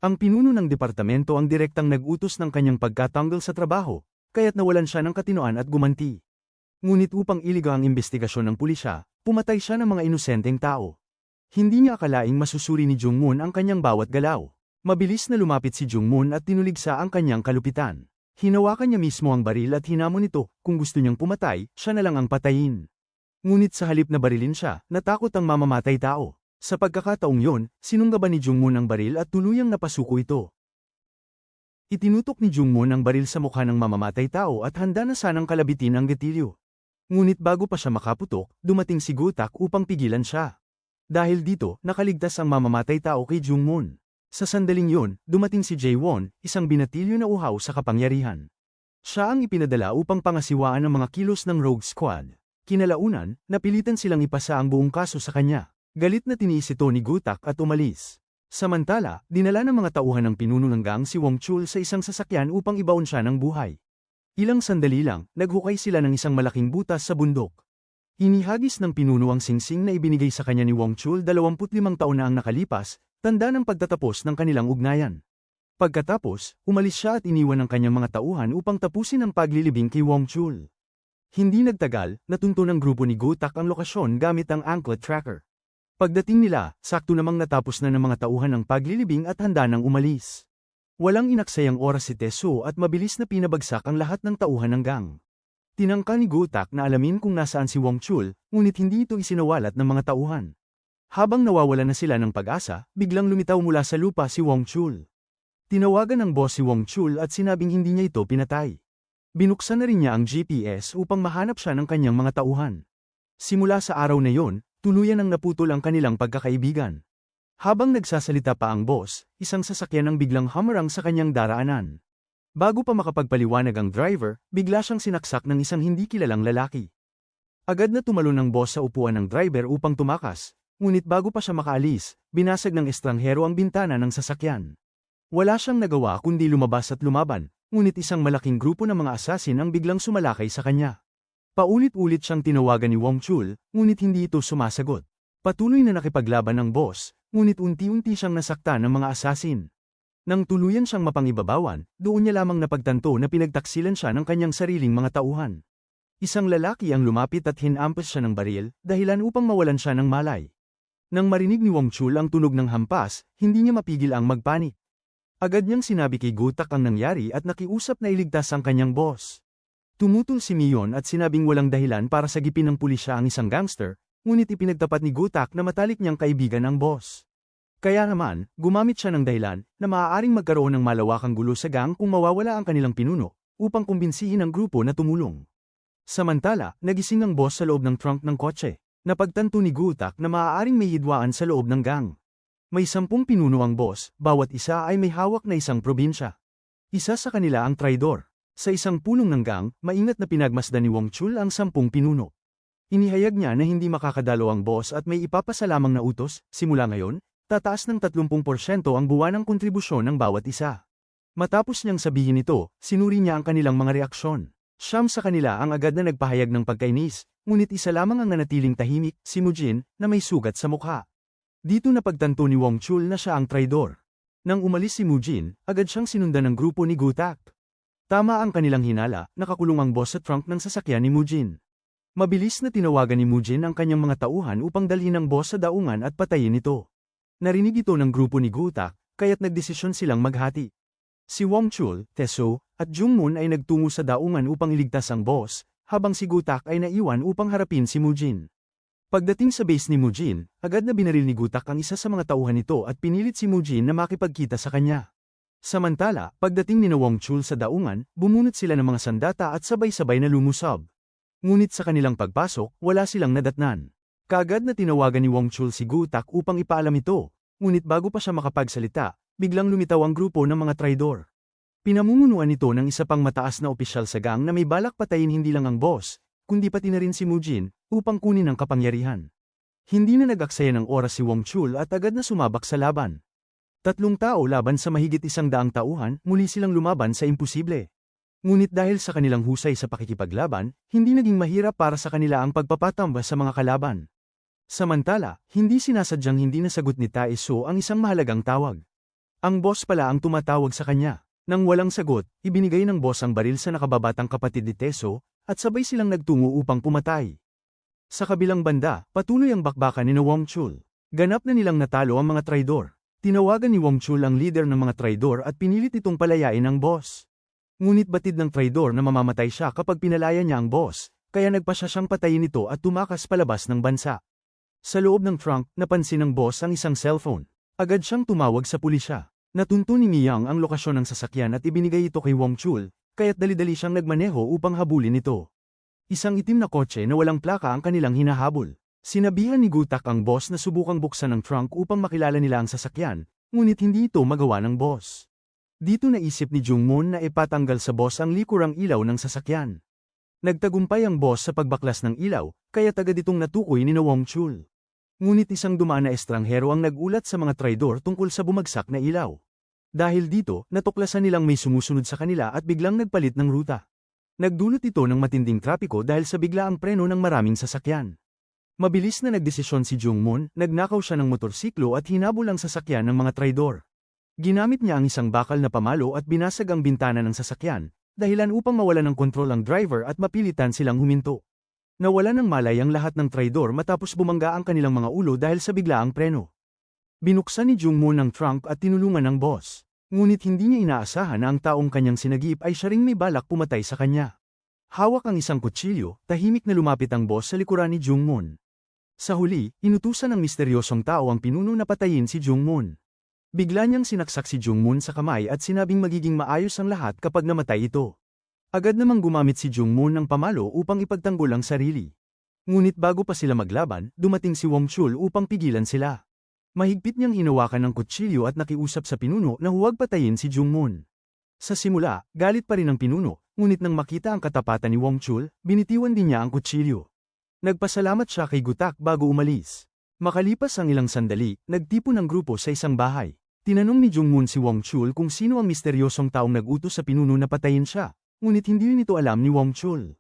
Ang pinuno ng departamento ang direktang nag-utos ng kanyang pagkatanggal sa trabaho, kaya't nawalan siya ng katinoan at gumanti. Ngunit upang iliga ang investigasyon ng pulisya, pumatay siya ng mga inosenteng tao. Hindi niya akalaing masusuri ni Jungmoon ang kanyang bawat galaw. Mabilis na lumapit si Jungmoon at tinuligsa ang kanyang kalupitan. Hinawakan niya mismo ang baril at hinamon ito, kung gusto niyang pumatay, siya na lang ang patayin. Ngunit sa halip na barilin siya, natakot ang mamamatay tao. Sa pagkakataong yon, sinunggaban ni Jungmoon ang baril at tuluyang napasuko ito. Itinutok ni Jungmoon ang baril sa mukha ng mamamatay tao at handa na sanang kalabitin ang gatilyo. Ngunit bago pa siya makaputok, dumating si Gutak upang pigilan siya. Dahil dito, nakaligtas ang mamamatay tao kay Jungmoon. Sa sandaling yon, dumating si Jae-won, isang binatilyo na uhaw sa kapangyarihan. Siya ang ipinadala upang pangasiwaan ang mga kilos ng Rogue Squad. Kinalaunan, napilitan silang ipasa ang buong kaso sa kanya. Galit na tiniis ito ni Gutak at umalis. Samantala, dinala ng mga tauhan ng pinuno ng gang si Wong Chul sa isang sasakyan upang ibaon siya ng buhay. Ilang sandali lang, naghukay sila ng isang malaking butas sa bundok. Inihagis ng pinuno ang singsing na ibinigay sa kanya ni Wong Chul 25 taon na ang nakalipas, tanda ng pagtatapos ng kanilang ugnayan. Pagkatapos, umalis siya at iniwan ang kanyang mga tauhan upang tapusin ang paglilibing kay Wong Chul. Hindi nagtagal, natunto ng grupo ni Gutak ang lokasyon gamit ang anklet tracker. Pagdating nila, sakto namang natapos na ng mga tauhan ng paglilibing at handa nang umalis. Walang inaksayang oras si Teso at mabilis na pinabagsak ang lahat ng tauhan ng gang. Tinangka ni Gotak na alamin kung nasaan si Wang Chul, ngunit hindi ito isinawalat ng mga tauhan. Habang nawawala na sila ng pag-asa, biglang lumitaw mula sa lupa si Wang Chul. Tinawagan ng boss si Wang Chul at sinabing hindi niya ito pinatay. Binuksan na rin niya ang GPS upang mahanap siya ng kanyang mga tauhan. Simula sa araw na yon, tuluyan ang naputol ang kanilang pagkakaibigan. Habang nagsasalita pa ang boss, isang sasakyan ang biglang humarang sa kanyang daraanan. Bago pa makapagpaliwanag ang driver, bigla siyang sinaksak ng isang hindi kilalang lalaki. Agad na tumalon ang boss sa upuan ng driver upang tumakas, ngunit bago pa siya makaalis, binasag ng estranghero ang bintana ng sasakyan. Wala siyang nagawa kundi lumabas at lumaban, ngunit isang malaking grupo ng mga asasin ang biglang sumalakay sa kanya. Paulit-ulit siyang tinawagan ni Wang Chul, ngunit hindi ito sumasagot. Patuloy na nakipaglaban ng boss, ngunit unti-unti siyang nasaktan ng mga asasin. Nang tuluyan siyang mapangibabawan, doon niya lamang napagtanto na pinagtaksilan siya ng kanyang sariling mga tauhan. Isang lalaki ang lumapit at hinampas siya ng baril, dahilan upang mawalan siya ng malay. Nang marinig ni Wang Chul ang tunog ng hampas, hindi niya mapigil ang magpanik. Agad niyang sinabi kay Gotak ang nangyari at nakiusap na iligtas ang kanyang boss. Tumutol si Mion at sinabing walang dahilan para sagipin ng pulisya ang isang gangster, ngunit ipinagtapat ni Gotak na matalik niyang kaibigan ang boss. Kaya naman, gumamit siya ng dahilan na maaaring magkaroon ng malawakang gulo sa gang kung mawawala ang kanilang pinuno, upang kumbinsihin ang grupo na tumulong. Samantala, nagising ang boss sa loob ng trunk ng kotse. Napagtanto ni Gotak na maaaring may hidwaan sa loob ng gang. May 10 pinuno ang boss, bawat isa ay may hawak na isang probinsya. Isa sa kanila ang traidor. Sa isang pulong ng gang, maingat na pinagmasdan ni Wang Chul ang 10 pinuno. Inihayag niya na hindi makakadalo ang boss at may ipapasalamang na utos, simula ngayon, tataas ng 30% ang buwanang kontribusyon ng bawat isa. Matapos niyang sabihin ito, sinuri niya ang kanilang mga reaksyon. Siyam sa kanila ang agad na nagpahayag ng pagkainis, ngunit isa lamang ang nanatiling tahimik, si Mujin, na may sugat sa mukha. Dito napagtanto ni Wang Chul na siya ang traidor. Nang umalis si Mujin, agad siyang sinundan ng grupo ni Gotak. Tama ang kanilang hinala, nakakulong ang boss sa trunk ng sasakyan ni Mujin. Mabilis na tinawagan ni Mujin ang kanyang mga tauhan upang dalhin ang boss sa daungan at patayin ito. Narinig ito ng grupo ni Gotak, kaya't nagdesisyon silang maghati. Si Wang Chul, Teso, at Jungmoon ay nagtungo sa daungan upang iligtas ang boss, habang si Gotak ay naiwan upang harapin si Mujin. Pagdating sa base ni Mujin, agad na binaril ni Gotak ang isa sa mga tauhan nito at pinilit si Mujin na makipagkita sa kanya. Samantala, pagdating ni Wang Chul sa daungan, bumunot sila ng mga sandata at sabay-sabay na lumusob. Ngunit sa kanilang pagpasok, wala silang nadatnan. Kaagad na tinawagan ni Wang Chul si Gotak upang ipaalam ito, ngunit bago pa siya makapagsalita, biglang lumitaw ang grupo ng mga traidor. Pinamumunuan ito ng isa pang mataas na opisyal sa gang na may balak patayin hindi lang ang boss, kundi pati na rin si Mujin, upang kunin ang kapangyarihan. Hindi na nag-aksaya ng oras si Wang Chul at agad na sumabak sa laban. 3 tao laban sa mahigit 100 tauhan, muli silang lumaban sa imposible. Ngunit dahil sa kanilang husay sa pakikipaglaban, hindi naging mahirap para sa kanila ang pagpapatamba sa mga kalaban. Samantala, hindi sinasadyang hindi nasagot ni Taeso ang isang mahalagang tawag. Ang boss pala ang tumatawag sa kanya. Nang walang sagot, ibinigay ng boss ang baril sa nakababatang kapatid ni Teso, at sabay silang nagtungo upang pumatay. Sa kabilang banda, patuloy ang bakbakan ni Wang Chul. Ganap na nilang natalo ang mga traidor. Tinawagan ni Wang Chul ang leader ng mga traidor at pinilit itong palayain ang boss. Ngunit batid ng traidor na mamamatay siya kapag pinalaya niya ang boss, kaya nagpasya siyang patayin ito at tumakas palabas ng bansa. Sa loob ng trunk, napansin ng boss ang isang cellphone. Agad siyang tumawag sa pulisya. Natunto ni Miyang ang lokasyon ng sasakyan at ibinigay ito kay Wang Chul, kaya't dali-dali siyang nagmaneho upang habulin ito. Isang itim na kotse na walang plaka ang kanilang hinahabol. Sinabihan ni Gotak ang boss na subukang buksan ang trunk upang makilala nila ang sasakyan, ngunit hindi ito magawa ng boss. Dito naisip ni Jungmoon na ipatanggal sa boss ang likurang ilaw ng sasakyan. Nagtagumpay ang boss sa pagbaklas ng ilaw, kaya agad itong natukoy ni Wang Chul. Ngunit isang dumaan na estranghero ang nagulat sa mga traidor tungkol sa bumagsak na ilaw. Dahil dito, natuklasan nilang may sumusunod sa kanila at biglang nagpalit ng ruta. Nagdulot ito ng matinding trapiko dahil sa biglaang preno ng maraming sasakyan. Mabilis na nagdesisyon si Jungmoon, nagnakaw siya ng motorsiklo at hinabol ang sasakyan ng mga traidor. Ginamit niya ang isang bakal na pamalo at binasag ang bintana ng sasakyan, dahilan upang mawalan ng kontrol ang driver at mapilitan silang huminto. Nawala ng malay ang lahat ng traidor matapos bumangga ang kanilang mga ulo dahil sa biglaang preno. Binuksan ni Jungmoon ang trunk at tinulungan ng boss. Ngunit hindi niya inaasahan na ang taong kanyang sinagip ay siya ring may balak pumatay sa kanya. Hawak ang isang kutsilyo, tahimik na lumapit ang boss sa likuran ni Jungmoon. Sa huli, inutusan ng misteryosong tao ang pinuno na patayin si Jungmoon. Bigla niyang sinaksak si Jungmoon sa kamay at sinabing magiging maayos ang lahat kapag namatay ito. Agad namang gumamit si Jungmoon ng pamalo upang ipagtanggol ang sarili. Ngunit bago pa sila maglaban, dumating si Wong Chul upang pigilan sila. Mahigpit niyang hinawakan ng kutsilyo at nakiusap sa pinuno na huwag patayin si Jungmoon. Sa simula, galit pa rin ang pinuno, ngunit nang makita ang katapatan ni Wong Chul, binitiwan din niya ang kutsilyo. Nagpasalamat siya kay Gutak bago umalis. Makalipas ang ilang sandali, nagtipon ang grupo sa isang bahay. Tinanong ni Jungmoon si Wong Chul kung sino ang misteryosong taong nag-utos sa pinuno na patayin siya, ngunit hindi nito alam ni Wong Chul.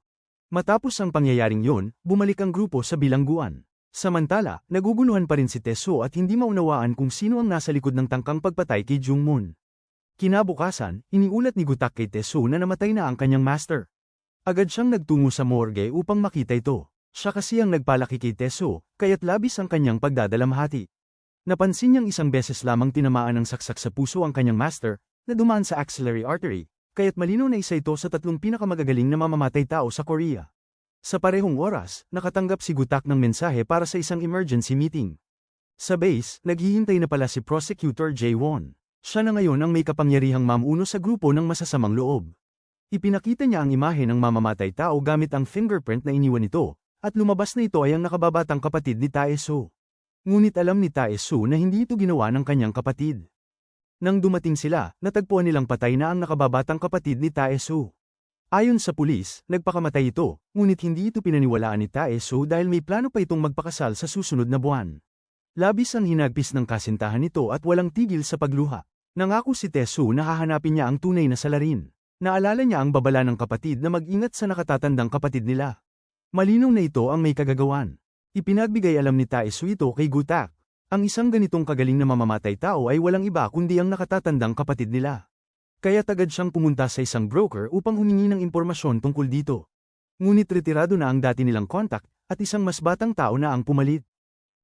Matapos ang pangyayaring yon, bumalik ang grupo sa bilangguan. Samantala, naguguluhan pa rin si Tae-soo at hindi maunawaan kung sino ang nasa likod ng tangkang pagpatay kay Jungmoon. Kinabukasan, iniulat ni Gutak kay Tae-soo na namatay na ang kanyang master. Agad siyang nagtungo sa morgue upang makita ito. Siya kasi ang nagpalaki kay Tae-soo, kaya't labis ang kanyang pagdadalamhati. Napansin niyang isang beses lamang tinamaan ng saksak sa puso ang kanyang master, na dumaan sa axillary artery, kaya't malinaw na isa ito sa 3 pinakamagagaling na mamamatay tao sa Korea. Sa parehong oras, nakatanggap si Gutak ng mensahe para sa isang emergency meeting. Sa base, naghihintay na pala si Prosecutor Jae-won. Siya na ngayon ang may kapangyarihang mamuno sa grupo ng masasamang loob. Ipinakita niya ang imahe ng mamamatay tao gamit ang fingerprint na iniwan nito, at lumabas na ito ay ang nakababatang kapatid ni Tae-soo. Ngunit alam ni Tae-soo na hindi ito ginawa ng kanyang kapatid. Nang dumating sila, natagpuan nilang patay na ang nakababatang kapatid ni Tae-soo. Ayon sa pulis, nagpakamatay ito, ngunit hindi ito pinaniwalaan ni Tae-soo dahil may plano pa itong magpakasal sa susunod na buwan. Labis ang hinagpis ng kasintahan nito at walang tigil sa pagluha. Nangako si Tae-soo na hahanapin niya ang tunay na salarin. Naalala niya ang babala ng kapatid na mag-ingat sa nakatatandang kapatid nila. Malinaw na ito ang may kagagawan. Ipinagbigay alam ni Tae-soo ito kay Gutak. Ang isang ganitong kagaling na mamamatay tao ay walang iba kundi ang nakatatandang kapatid nila. Kaya agad siyang pumunta sa isang broker upang humingi ng impormasyon tungkol dito. Ngunit retirado na ang dati nilang contact, at isang mas batang tao na ang pumalit.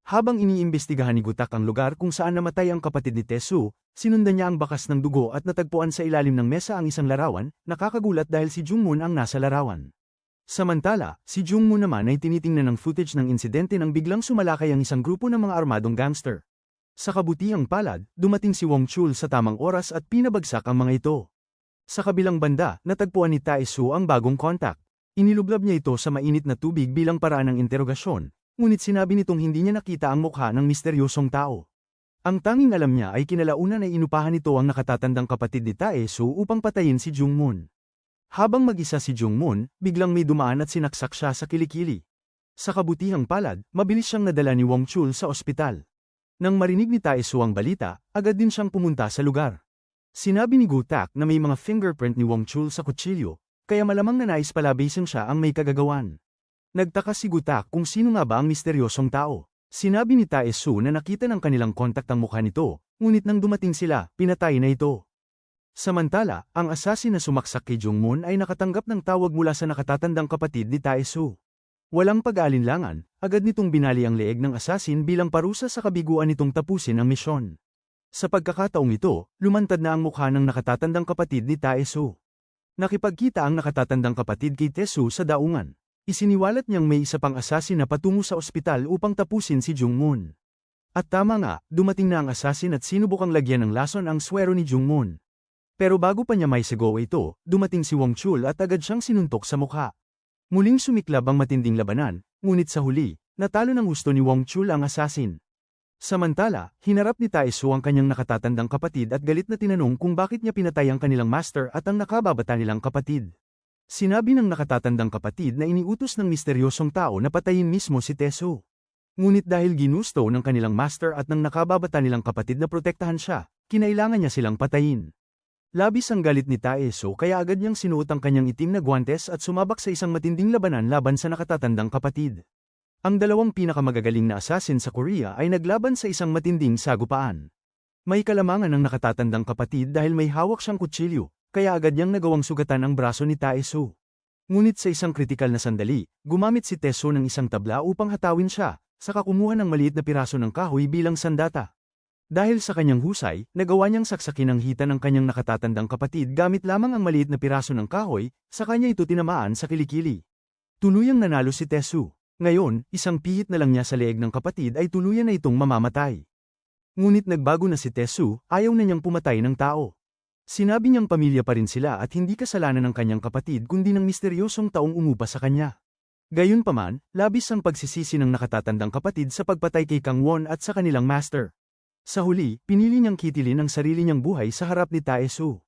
Habang iniimbestigahan ni Gutak ang lugar kung saan namatay ang kapatid ni Tae-soo, sinundan niya ang bakas ng dugo at natagpuan sa ilalim ng mesa ang isang larawan, nakakagulat dahil si Jungmoon ang nasa larawan. Samantala, si Jungmoon naman ay tinitingnan ng footage ng insidente nang biglang sumalakay ang isang grupo ng mga armadong gangster. Sa kabutihang palad, dumating si Wong Chul sa tamang oras at pinabagsak ang mga ito. Sa kabilang banda, natagpuan ni Tae-soo ang bagong contact. Inilublab niya ito sa mainit na tubig bilang paraan ng interogasyon, ngunit sinabi nitong hindi niya nakita ang mukha ng misteryosong tao. Ang tanging alam niya ay kinalaunan ay inupahan nito ang nakatatandang kapatid ni Tae-soo upang patayin si Jungmoon. Habang mag-isa si Jungmoon, biglang may dumaan at sinaksak siya sa kilikili. Sa kabutihang palad, mabilis siyang nadala ni Wong Chul sa ospital. Nang marinig ni Tae-soo ang balita, agad din siyang pumunta sa lugar. Sinabi ni Gutak na may mga fingerprint ni Wong Chul sa kutsilyo, kaya malamang na nais palabising siya ang may kagagawan. Nagtaka si Gutak kung sino nga ba ang misteryosong tao. Sinabi ni Tae-soo na nakita ng kanilang kontak ang mukha nito, ngunit nang dumating sila, pinatay na ito. Samantala, ang assassin na sumaksak kay Jungmoon ay nakatanggap ng tawag mula sa nakatatandang kapatid ni Tae-soo. Walang pag-aalinlangan, agad nitong binali ang leeg ng assassin bilang parusa sa kabiguan nitong tapusin ang misyon. Sa pagkakataong ito, lumantad na ang mukha ng nakatatandang kapatid ni Tae-soo. Nakipagkita ang nakatatandang kapatid kay Tae-soo sa daungan. Isiniwalat niyang may isa pang assassin na patungo sa ospital upang tapusin si Jungmoon. At tama nga, dumating na ang assassin at sinubukang lagyan ng lason ang swero ni Jungmoon. Pero bago pa niya may sigaw ito, dumating si Wong Chul at agad siyang sinuntok sa mukha. Muling sumiklab ang matinding labanan, ngunit sa huli, natalo ng gusto ni Wong Chul ang assassin. Samantala, hinarap ni Tae-soo ang kanyang nakatatandang kapatid at galit na tinanong kung bakit niya pinatay ang kanilang master at ang nakababata nilang kapatid. Sinabi ng nakatatandang kapatid na iniutos ng misteryosong tao na patayin mismo si Tae-soo. Ngunit dahil ginusto ng kanilang master at ng nakababata nilang kapatid na protektahan siya, kinailangan niya silang patayin. Labis ang galit ni Tae-soo kaya agad niyang sinuot ang kanyang itim na guwantes at sumabak sa isang matinding labanan laban sa nakatatandang kapatid. Ang dalawang pinakamagagaling na assassin sa Korea ay naglaban sa isang matinding sagupaan. May kalamangan ng nakatatandang kapatid dahil may hawak siyang kutsilyo, kaya agad niyang nagawang sugatan ang braso ni Tae-soo. Ngunit sa isang kritikal na sandali, gumamit si Teso ng isang tabla upang hatawin siya, saka kumuha ng maliit na piraso ng kahoy bilang sandata. Dahil sa kanyang husay, nagawa niyang saksakin ang hita ng kanyang nakatatandang kapatid gamit lamang ang maliit na piraso ng kahoy, sa kanya ito tinamaan sa kilikili. Tuluyang nanalo si Teso. Ngayon, isang pihit na lang niya sa leeg ng kapatid ay tuluyan na itong mamamatay. Ngunit nagbago na si Teso, ayaw na niyang pumatay ng tao. Sinabi niyang pamilya pa rin sila at hindi kasalanan ng kanyang kapatid kundi ng misteryosong taong umupa sa kanya. Gayunpaman, labis ang pagsisisi ng nakatatandang kapatid sa pagpatay kay Kang Won at sa kanilang master. Sa huli, pinili niyang kitilin ang sarili niyang buhay sa harap ni Tae-soo.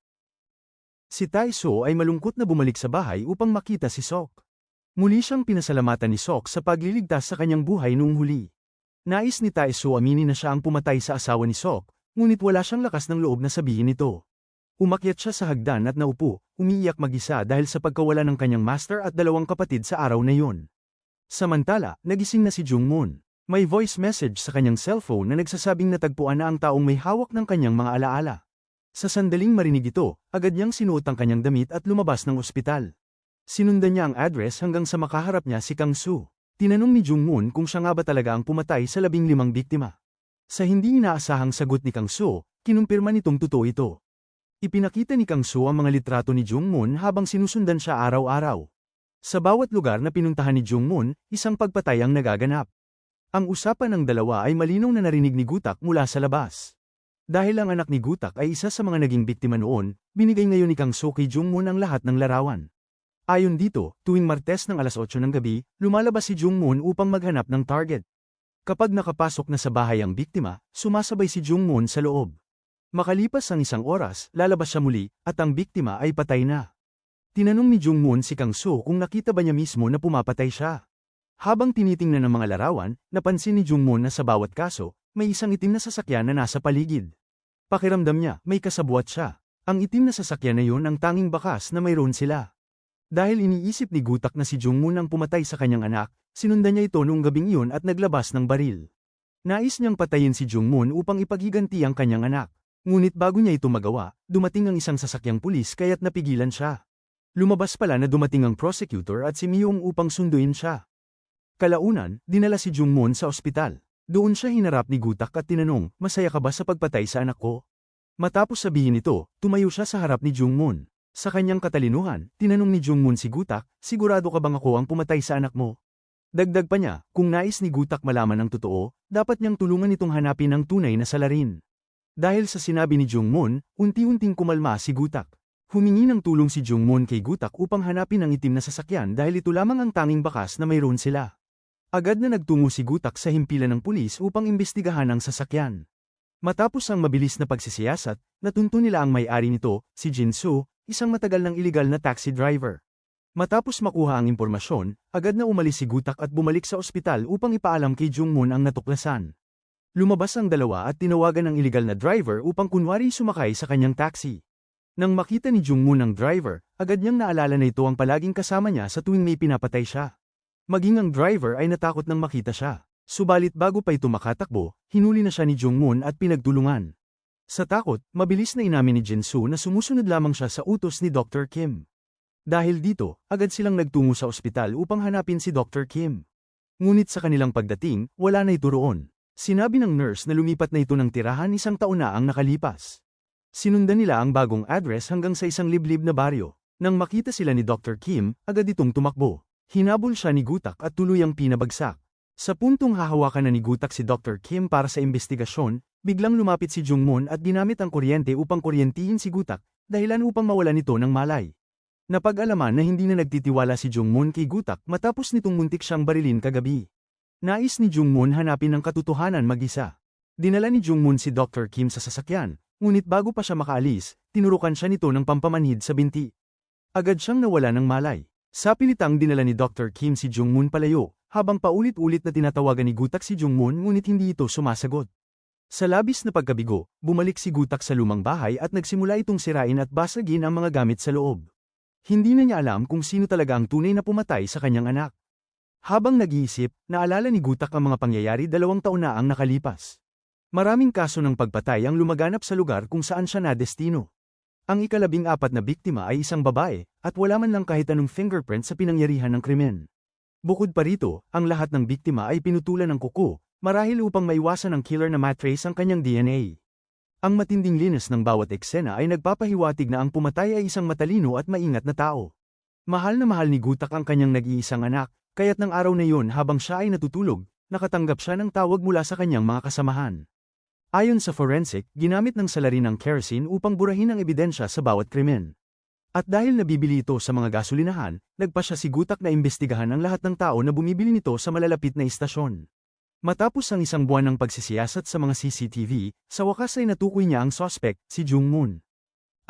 Si Tae-soo ay malungkot na bumalik sa bahay upang makita si Sok. Muli siyang pinasalamatan ni Sok sa pagliligtas sa kanyang buhay noong huli. Nais ni Tae-soo aminin na siya ang pumatay sa asawa ni Sok, ngunit wala siyang lakas ng loob na sabihin ito. Umakyat siya sa hagdan at naupo, umiiyak mag-isa dahil sa pagkawala ng kanyang master at dalawang kapatid sa araw na yun. Samantala, nagising na si Jungmoon. May voice message sa kanyang cellphone na nagsasabing natagpuan na ang taong may hawak ng kanyang mga alaala. Sa sandaling marinig ito, agad niyang sinuot ang kanyang damit at lumabas ng ospital. Sinundan niya ang address hanggang sa makaharap niya si Kang Soo. Tinanong ni Jungmoon kung siya nga ba talaga ang pumatay sa 15 biktima. Sa hindi inaasahang sagot ni Kang Soo, kinumpirma nitong totoo ito. Ipinakita ni Kang Soo ang mga litrato ni Jungmoon habang sinusundan siya araw-araw. Sa bawat lugar na pinuntahan ni Jungmoon, isang pagpatay ang nagaganap. Ang usapan ng dalawa ay malinaw na narinig ni Gutak mula sa labas. Dahil ang anak ni Gutak ay isa sa mga naging biktima noon, binigay ngayon ni Kang Soo kay Jungmoon ang lahat ng larawan. Ayon dito, tuwing Martes ng alas 8 ng gabi, lumalabas si Jungmoon upang maghanap ng target. Kapag nakapasok na sa bahay ang biktima, sumasabay si Jungmoon sa loob. Makalipas ang isang oras, lalabas siya muli, at ang biktima ay patay na. Tinanong ni Jungmoon si Kang Soo kung nakita ba niya mismo na pumapatay siya. Habang tinitingnan ng mga larawan, napansin ni Jungmoon na sa bawat kaso, may isang itim na sasakyan na nasa paligid. Pakiramdam niya, may kasabwat siya. Ang itim na sasakyan na yun ang tanging bakas na mayroon sila. Dahil iniisip ni Gutak na si Jungmoon ang pumatay sa kanyang anak, sinundan niya ito noong gabing iyon at naglabas ng baril. Nais niyang patayin si Jungmoon upang ipaghiganti ang kanyang anak. Ngunit bago niya ito magawa, dumating ang isang sasakyang pulis kaya't napigilan siya. Lumabas pala na dumating ang prosecutor at si Myung upang sunduin siya. Kalaunan, dinala si Jungmoon sa ospital. Doon siya hinarap ni Gutak at tinanong, masaya ka ba sa pagpatay sa anak ko? Matapos sabihin ito, tumayo siya sa harap ni Jungmoon. Sa kanyang katalinuhan, tinanong ni Jungmoon si Gutak, sigurado ka bang ako ang pumatay sa anak mo? Dagdag pa niya, kung nais ni Gutak malaman ang totoo, dapat niyang tulungan itong hanapin ang tunay na salarin. Dahil sa sinabi ni Jungmoon, unti-unting kumalma si Gutak. Humingi ng tulong si Jungmoon kay Gutak upang hanapin ang itim na sasakyan dahil ito lamang ang tanging bakas na mayroon sila. Agad na nagtungo si Gutak sa himpilan ng pulis upang imbestigahan ang sasakyan. Matapos ang mabilis na pagsisiyasat, natunto nila ang may-ari nito, si Jin Soo, isang matagal ng iligal na taxi driver. Matapos makuha ang impormasyon, agad na umalis si Gutak at bumalik sa ospital upang ipaalam kay Jungmoon ang natuklasan. Lumabas ang dalawa at tinawagan ang iligal na driver upang kunwari sumakay sa kanyang taxi. Nang makita ni Jungmoon ang driver, agad niyang naalala na ito ang palaging kasama niya sa tuwing may pinapatay siya. Maging ang driver ay natakot nang makita siya. Subalit bago pa ito makatakbo, hinuli na siya ni Jungmoon at pinagtulungan. Sa takot, mabilis na inamin ni Jin Soo na sumusunod lamang siya sa utos ni Dr. Kim. Dahil dito, agad silang nagtungo sa ospital upang hanapin si Dr. Kim. Ngunit sa kanilang pagdating, wala na ito roon. Sinabi ng nurse na lumipat na ito ng tirahan 1 taon na ang nakalipas. Sinundan nila ang bagong address hanggang sa isang liblib na baryo. Nang makita sila ni Dr. Kim, agad itong tumakbo. Hinabol siya ni Gutak at tuluyang pinabagsak. Sa puntong hahawakan na ni Gutak si Dr. Kim para sa investigasyon, biglang lumapit si Jungmoon at ginamit ang kuryente upang kuryentihin si Gutak, dahilan upang mawalan ito ng malay. Napag-alaman na hindi na nagtitiwala si Jungmoon kay Gutak matapos nitong muntik siyang barilin kagabi. Nais ni Jungmoon hanapin ang katotohanan mag-isa. Dinala ni Jungmoon si Dr. Kim sa sasakyan, ngunit bago pa siya makaalis, tinurukan siya nito ng pampamanhid sa binti. Agad siyang nawala ng malay. Sa pilitang dinala ni Dr. Kim si Jungmoon palayo, habang paulit-ulit na tinatawagan ni Gutak si Jungmoon ngunit hindi ito sumasagot. Sa labis na pagkabigo, bumalik si Gutak sa lumang bahay at nagsimula itong sirain at basagin ang mga gamit sa loob. Hindi na niya alam kung sino talaga ang tunay na pumatay sa kanyang anak. Habang nag-iisip, naalala ni Gutak ang mga pangyayari 2 taon na ang nakalipas. Maraming kaso ng pagpatay ang lumaganap sa lugar kung saan siya nadestino. Ang ika-14 na biktima ay isang babae, at wala man lang kahit anong fingerprint sa pinangyarihan ng krimen. Bukod pa rito, ang lahat ng biktima ay pinutulan ng kuko, marahil upang maiwasan ng killer na matrace ang kanyang DNA. Ang matinding linis ng bawat eksena ay nagpapahiwatig na ang pumatay ay isang matalino at maingat na tao. Mahal na mahal ni Gutak ang kanyang nag-iisang anak, kaya't ng araw na iyon habang siya ay natutulog, nakatanggap siya ng tawag mula sa kanyang mga kasamahan. Ayon sa forensic, ginamit ng salarin ng kerosene upang burahin ang ebidensya sa bawat krimen. At dahil nabibili ito sa mga gasolinahan, nagpa siya si Gutak na imbestigahan ang lahat ng tao na bumibili nito sa malalapit na istasyon. Matapos ang isang buwan ng pagsisiyasat sa mga CCTV, sa wakas ay natukoy niya ang suspect, si Jung Moon.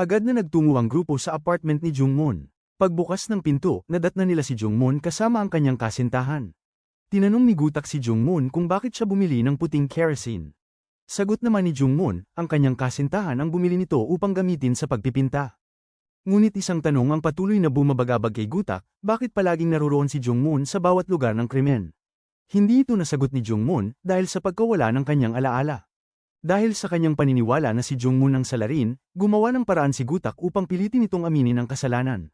Agad na nagtungo ang grupo sa apartment ni Jung Moon. Pagbukas ng pinto, nadatnan nila si Jung Moon kasama ang kanyang kasintahan. Tinanong ni Gutak si Jung Moon kung bakit siya bumili ng puting kerosene. Sagot naman ni Jung Moon, ang kanyang kasintahan ang bumili nito upang gamitin sa pagpipinta. Ngunit isang tanong ang patuloy na bumabagabag kay Gutak, bakit palaging naroroon si Jung Moon sa bawat lugar ng krimen? Hindi ito nasagot ni Jung Moon dahil sa pagkawala ng kanyang alaala. Dahil sa kanyang paniniwala na si Jung Moon ang salarin, gumawa ng paraan si Gutak upang pilitin itong aminin ang kasalanan.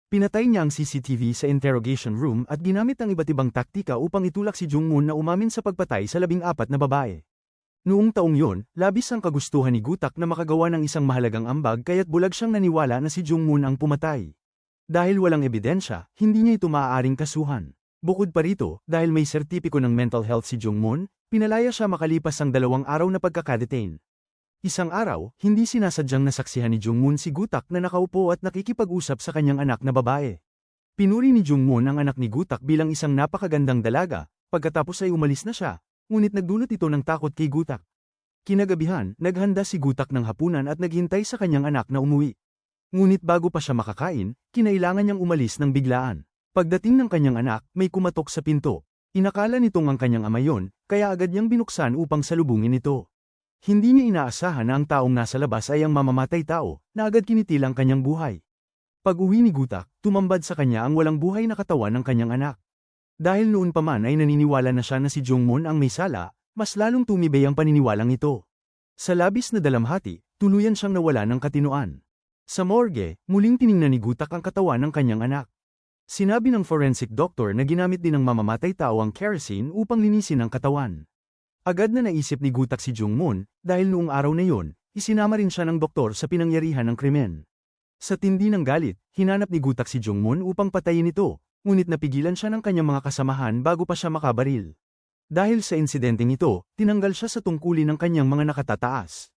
Pinatay niya ang CCTV sa interrogation room at ginamit ang iba't ibang taktika upang itulak si Jung Moon na umamin sa pagpatay sa 14 na babae. Noong taong yon, labis ang kagustuhan ni Gutak na makagawa ng isang mahalagang ambag kaya't bulag siyang naniwala na si Jung Moon ang pumatay. Dahil walang ebidensya, hindi niya ito maaaring kasuhan. Bukod pa rito, dahil may sertipiko ng mental health si Jung Moon, pinalaya siya makalipas ang 2 araw na pagkakadetain. Isang araw, hindi sinasadyang nasaksihan ni Jung Moon si Gutak na nakaupo at nakikipag-usap sa kanyang anak na babae. Pinuri ni Jung Moon ang anak ni Gutak bilang isang napakagandang dalaga, pagkatapos ay umalis na siya. Ngunit nagdulot ito ng takot kay Gutak. Kinagabihan, naghanda si Gutak ng hapunan at naghintay sa kanyang anak na umuwi. Ngunit bago pa siya makakain, kinailangan niyang umalis ng biglaan. Pagdating ng kanyang anak, may kumatok sa pinto. Inakala nitong ang kanyang ama yon, kaya agad niyang binuksan upang salubungin ito. Hindi niya inaasahan na ang taong nasa labas ay ang mamamatay tao, na agad kinitil ang kanyang buhay. Pag-uwi ni Gutak, tumambad sa kanya ang walang buhay na katawan ng kanyang anak. Dahil noon pa man ay naniniwala na siya na si Jung Moon ang may sala, mas lalong tumibay ang paniniwalang ito. Sa labis na dalamhati, tuluyan siyang nawala ng katinoan. Sa morgue, muling tiningnan ni Gutak ang katawan ng kanyang anak. Sinabi ng forensic doctor na ginamit din ng mamamatay tao ang kerosene upang linisin ang katawan. Agad na naisip ni Gutak si Jung Moon, dahil noong araw na yon, isinama rin siya ng doktor sa pinangyarihan ng krimen. Sa tindi ng galit, hinanap ni Gutak si Jung Moon upang patayin ito. Ngunit napigilan siya ng kanyang mga kasamahan bago pa siya makabaril. Dahil sa insidenteng ito, tinanggal siya sa tungkulin ng kanyang mga nakatataas.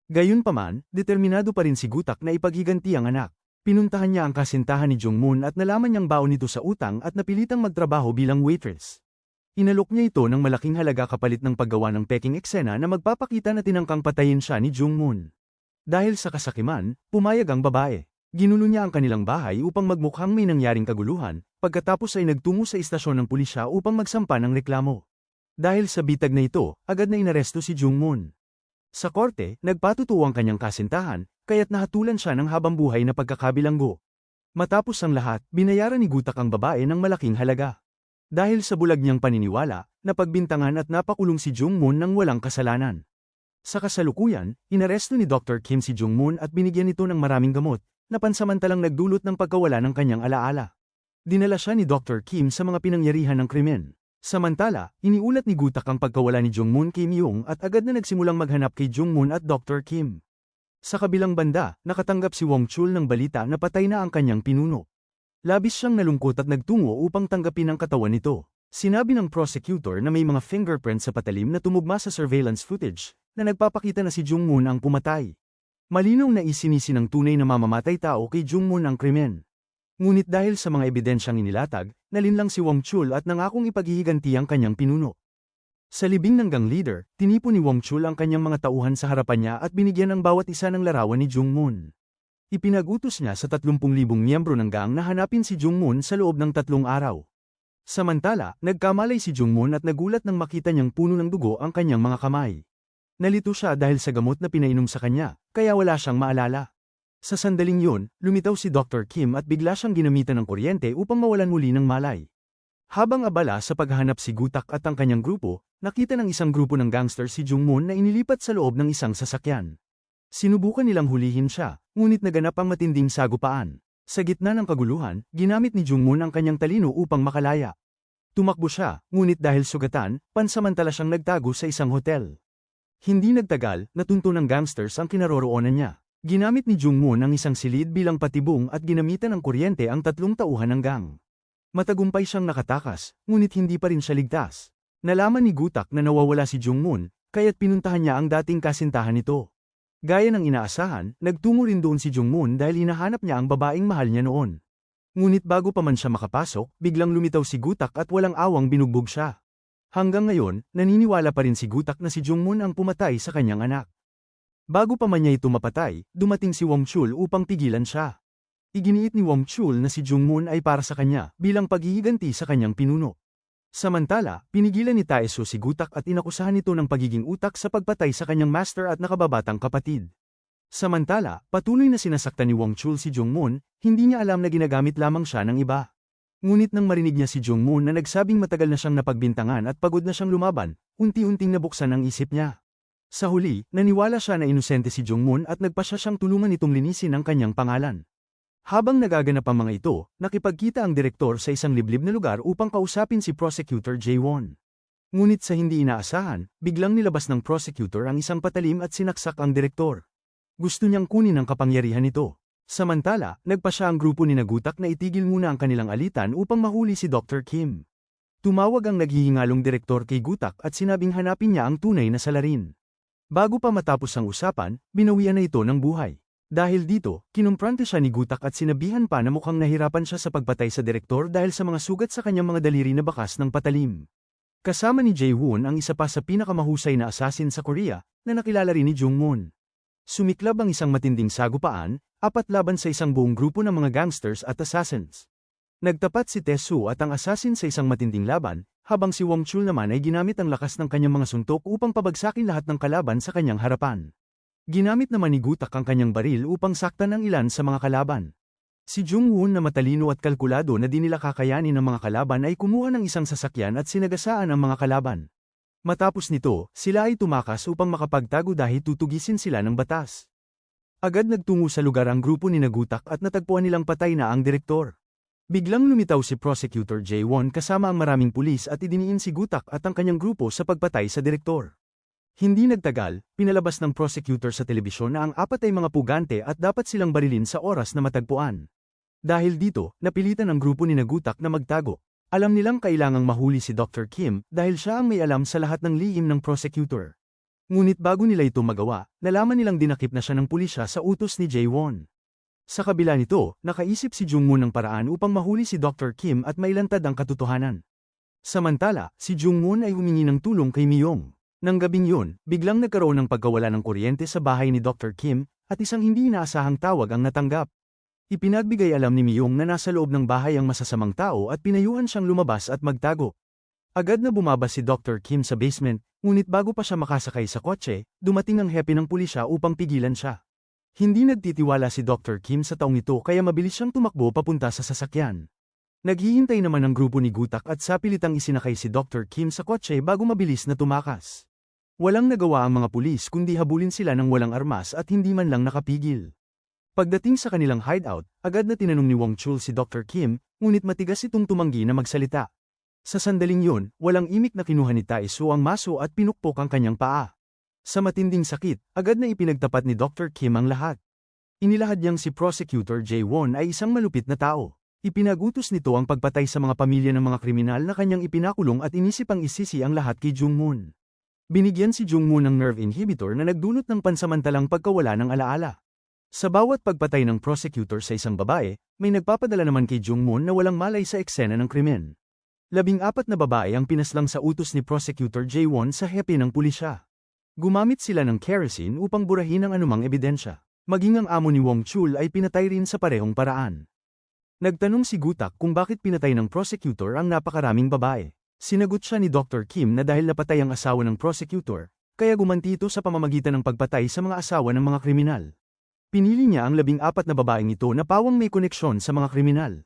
Gayunpaman, determinado pa rin si Gutak na ipaghiganti ang anak. Pinuntahan niya ang kasintahan ni Jung Moon at nalaman niyang baon nito sa utang at napilitang magtrabaho bilang waitress. Inalok niya ito ng malaking halaga kapalit ng paggawa ng peking eksena na magpapakita na tinangkang patayin siya ni Jung Moon. Dahil sa kasakiman, pumayag ang babae. Ginulo niya ang kanilang bahay upang magmukhang may nangyaring kaguluhan, pagkatapos ay nagtungo sa istasyon ng pulisya upang magsampa ng reklamo. Dahil sa bitag na ito, agad na inaresto si Jung Moon. Sa korte, nagpatutuo ang kanyang kasintahan, kaya't nahatulan siya ng habambuhay na pagkakabilanggo. Matapos ang lahat, binayaran ni Gutak ang babae ng malaking halaga. Dahil sa bulag niyang paniniwala, napagbintangan at napakulong si Jung Moon ng walang kasalanan. Sa kasalukuyan, inaresto ni Dr. Kim si Jung Moon at binigyan ito ng maraming gamot, na pansamantalang nagdulot ng pagkawala ng kanyang alaala. Dinala siya ni Dr. Kim sa mga pinangyarihan ng krimen. Samantala, iniulat ni Gutak ang pagkawala ni Jung Moon kay Myung at agad na nagsimulang maghanap kay Jung Moon at Dr. Kim. Sa kabilang banda, nakatanggap si Wong Chul ng balita na patay na ang kanyang pinuno. Labis siyang nalungkot at nagtungo upang tanggapin ang katawan nito. Sinabi ng prosecutor na may mga fingerprints sa patalim na tumugma sa surveillance footage, na nagpapakita na si Jung Moon ang pumatay. Malinaw na isinisi ng tunay na mamamatay tao kay Jung Moon ang krimen. Ngunit dahil sa mga ebidensyang inilatag, nalinlang si Wong Chul at nangakong ipaghihiganti ang kanyang pinuno. Sa libing ng gang leader, tinipon ni Wong Chul ang kanyang mga tauhan sa harapan niya at binigyan ng bawat isa ng larawan ni Jung Moon. Ipinagutos niya sa 30,000 miyembro ng gang na hanapin si Jung Moon sa loob ng 3 araw. Samantala, nagkamalay si Jung Moon at nagulat nang makita niyang puno ng dugo ang kanyang mga kamay. Nalito siya dahil sa gamot na pinainom sa kanya, kaya wala siyang maalala. Sa sandaling yun, lumitaw si Dr. Kim at bigla siyang ginamitan ng kuryente upang mawalan muli ng malay. Habang abala sa paghahanap si Gutak at ang kanyang grupo, nakita ng isang grupo ng gangster si Jung Moon na inilipat sa loob ng isang sasakyan. Sinubukan nilang hulihin siya, ngunit naganap ang matinding sagupaan. Sa gitna ng kaguluhan, ginamit ni Jungmoon ang kanyang talino upang makalaya. Tumakbo siya, ngunit dahil sugatan, pansamantala siyang nagtago sa isang hotel. Hindi nagtagal, natunto ng gangsters ang kinaroroonan niya. Ginamit ni Jungmoon ang isang silid bilang patibong at ginamitan ng kuryente ang 3 tauhan ng gang. Matagumpay siyang nakatakas, ngunit hindi pa rin siya ligtas. Nalaman ni Gutak na nawawala si Jungmoon, kaya't pinuntahan niya ang dating kasintahan nito. Gaya ng inaasahan, nagtungo rin doon si Jungmoon dahil hinahanap niya ang babaeng mahal niya noon. Ngunit bago pa man siya makapasok, biglang lumitaw si Gutak at walang awang binugbog siya. Hanggang ngayon, naniniwala pa rin si Gutak na si Jungmoon ang pumatay sa kanyang anak. Bago pa man niya ito mapatay, dumating si Wong Chul upang pigilan siya. Iginiit ni Wong Chul na si Jungmoon ay para sa kanya bilang paghihiganti sa kanyang pinuno. Samantala, pinigilan ni Taeso si Gutak at inakusahan nito ng pagiging utak sa pagpatay sa kanyang master at nakababatang kapatid. Samantala, patuloy na sinasaktan ni Wong Chul si Jungmoon, hindi niya alam na ginagamit lamang siya ng iba. Ngunit nang marinig niya si Jungmoon na nagsabing matagal na siyang napagbintangan at pagod na siyang lumaban, unti-unting nabuksan ang isip niya. Sa huli, naniwala siya na inosente si Jungmoon at nagpasya siyang tulungan itong linisin ang kanyang pangalan. Habang nagaganap ang mga ito, nakipagkita ang direktor sa isang liblib na lugar upang kausapin si Prosecutor Jae-won. Ngunit sa hindi inaasahan, biglang nilabas ng prosecutor ang isang patalim at sinaksak ang direktor. Gusto niyang kunin ang kapangyarihan nito. Samantala, nagpasya ang grupo ni Gutak na itigil muna ang kanilang alitan upang mahuli si Dr. Kim. Tumawag ang naghihingalong direktor kay Gutak at sinabing hanapin niya ang tunay na salarin. Bago pa matapos ang usapan, binawian na ito ng buhay. Dahil dito, kinumpronte siya ni Gutak at sinabihan pa na mukhang nahirapan siya sa pagpatay sa direktor dahil sa mga sugat sa kanyang mga daliri na bakas ng patalim. Kasama ni Jae-won ang isa pa sa pinakamahusay na assassin sa Korea, na nakilala rin ni Jungmoon. Sumiklab ang isang matinding sagupaan, 4 laban sa isang buong grupo ng mga gangsters at assassins. Nagtapat si Tae-soo at ang assassin sa isang matinding laban, habang si Wong Chul naman ay ginamit ang lakas ng kanyang mga suntok upang pabagsakin lahat ng kalaban sa kanyang harapan. Ginamit naman ni Gutak ang kanyang baril upang saktan ang ilan sa mga kalaban. Si Jungwoon na matalino at kalkulado na di nila kakayanin ng mga kalaban ay kumuha ng isang sasakyan at sinagasaan ang mga kalaban. Matapos nito, sila ay tumakas upang makapagtago dahil tutugisin sila ng batas. Agad nagtungo sa lugar ang grupo ni Gutak at natagpuan nilang patay na ang direktor. Biglang lumitaw si Prosecutor Jae-won kasama ang maraming pulis at idiniin si Gutak at ang kanyang grupo sa pagpatay sa direktor. Hindi nagtagal, pinalabas ng prosecutor sa telebisyon na ang 4 ay mga pugante at dapat silang barilin sa oras na matagpuan. Dahil dito, napilitan ang grupo ni Gutak na magtago. Alam nilang kailangang mahuli si Dr. Kim dahil siya ang may alam sa lahat ng lihim ng prosecutor. Ngunit bago nila ito magawa, nalaman nilang dinakip na siya ng pulisya sa utos ni Jae-won. Sa kabila nito, nakaisip si Jungmoon ng paraan upang mahuli si Dr. Kim at mailantad ang katotohanan. Samantala, si Jungmoon ay humingi ng tulong kay Myung. Nang gabing yun, biglang nagkaroon ng pagkawala ng kuryente sa bahay ni Dr. Kim, at isang hindi inaasahang tawag ang natanggap. Ipinagbigay alam ni Myung na nasa loob ng bahay ang masasamang tao at pinayuhan siyang lumabas at magtago. Agad na bumaba si Dr. Kim sa basement, ngunit bago pa siya makasakay sa kotse, dumating ang hepe ng pulisya upang pigilan siya. Hindi nagtitiwala si Dr. Kim sa taong ito kaya mabilis siyang tumakbo papunta sa sasakyan. Naghihintay naman ang grupo ni Gutak at sapilitang isinakay si Dr. Kim sa kotse bago mabilis na tumakas. Walang nagawa ang mga pulis kundi habulin sila ng walang armas at hindi man lang nakapigil. Pagdating sa kanilang hideout, agad na tinanong ni Wong Chul si Dr. Kim, ngunit matigas itong tumanggi na magsalita. Sa sandaling yun, walang imik na kinuha ni Tae-soo ang maso at pinukpok ang kanyang paa. Sa matinding sakit, agad na ipinagtapat ni Dr. Kim ang lahat. Inilahad niyang si Prosecutor Jae-won ay isang malupit na tao. Ipinagutos nito ang pagpatay sa mga pamilya ng mga kriminal na kanyang ipinakulong at inisip ang isisi ang lahat kay Jungmoon. Binigyan si Jungmoon ng nerve inhibitor na nagdulot ng pansamantalang pagkawala ng alaala. Sa bawat pagpatay ng prosecutor sa isang babae, may nagpapadala naman kay Jungmoon na walang malay sa eksena ng krimen. 14 na babae ang pinaslang sa utos ni Prosecutor Jae-won sa hepe ng pulisya. Gumamit sila ng kerosene upang burahin ang anumang ebidensya. Maging ang amo ni Wong Chul ay pinatay rin sa parehong paraan. Nagtanong si Gutak kung bakit pinatay ng prosecutor ang napakaraming babae. Sinagot siya ni Dr. Kim na dahil napatay ang asawa ng prosecutor, kaya gumanti ito sa pamamagitan ng pagpatay sa mga asawa ng mga kriminal. Pinili niya ang 14 na babaeng ito na pawang may koneksyon sa mga kriminal.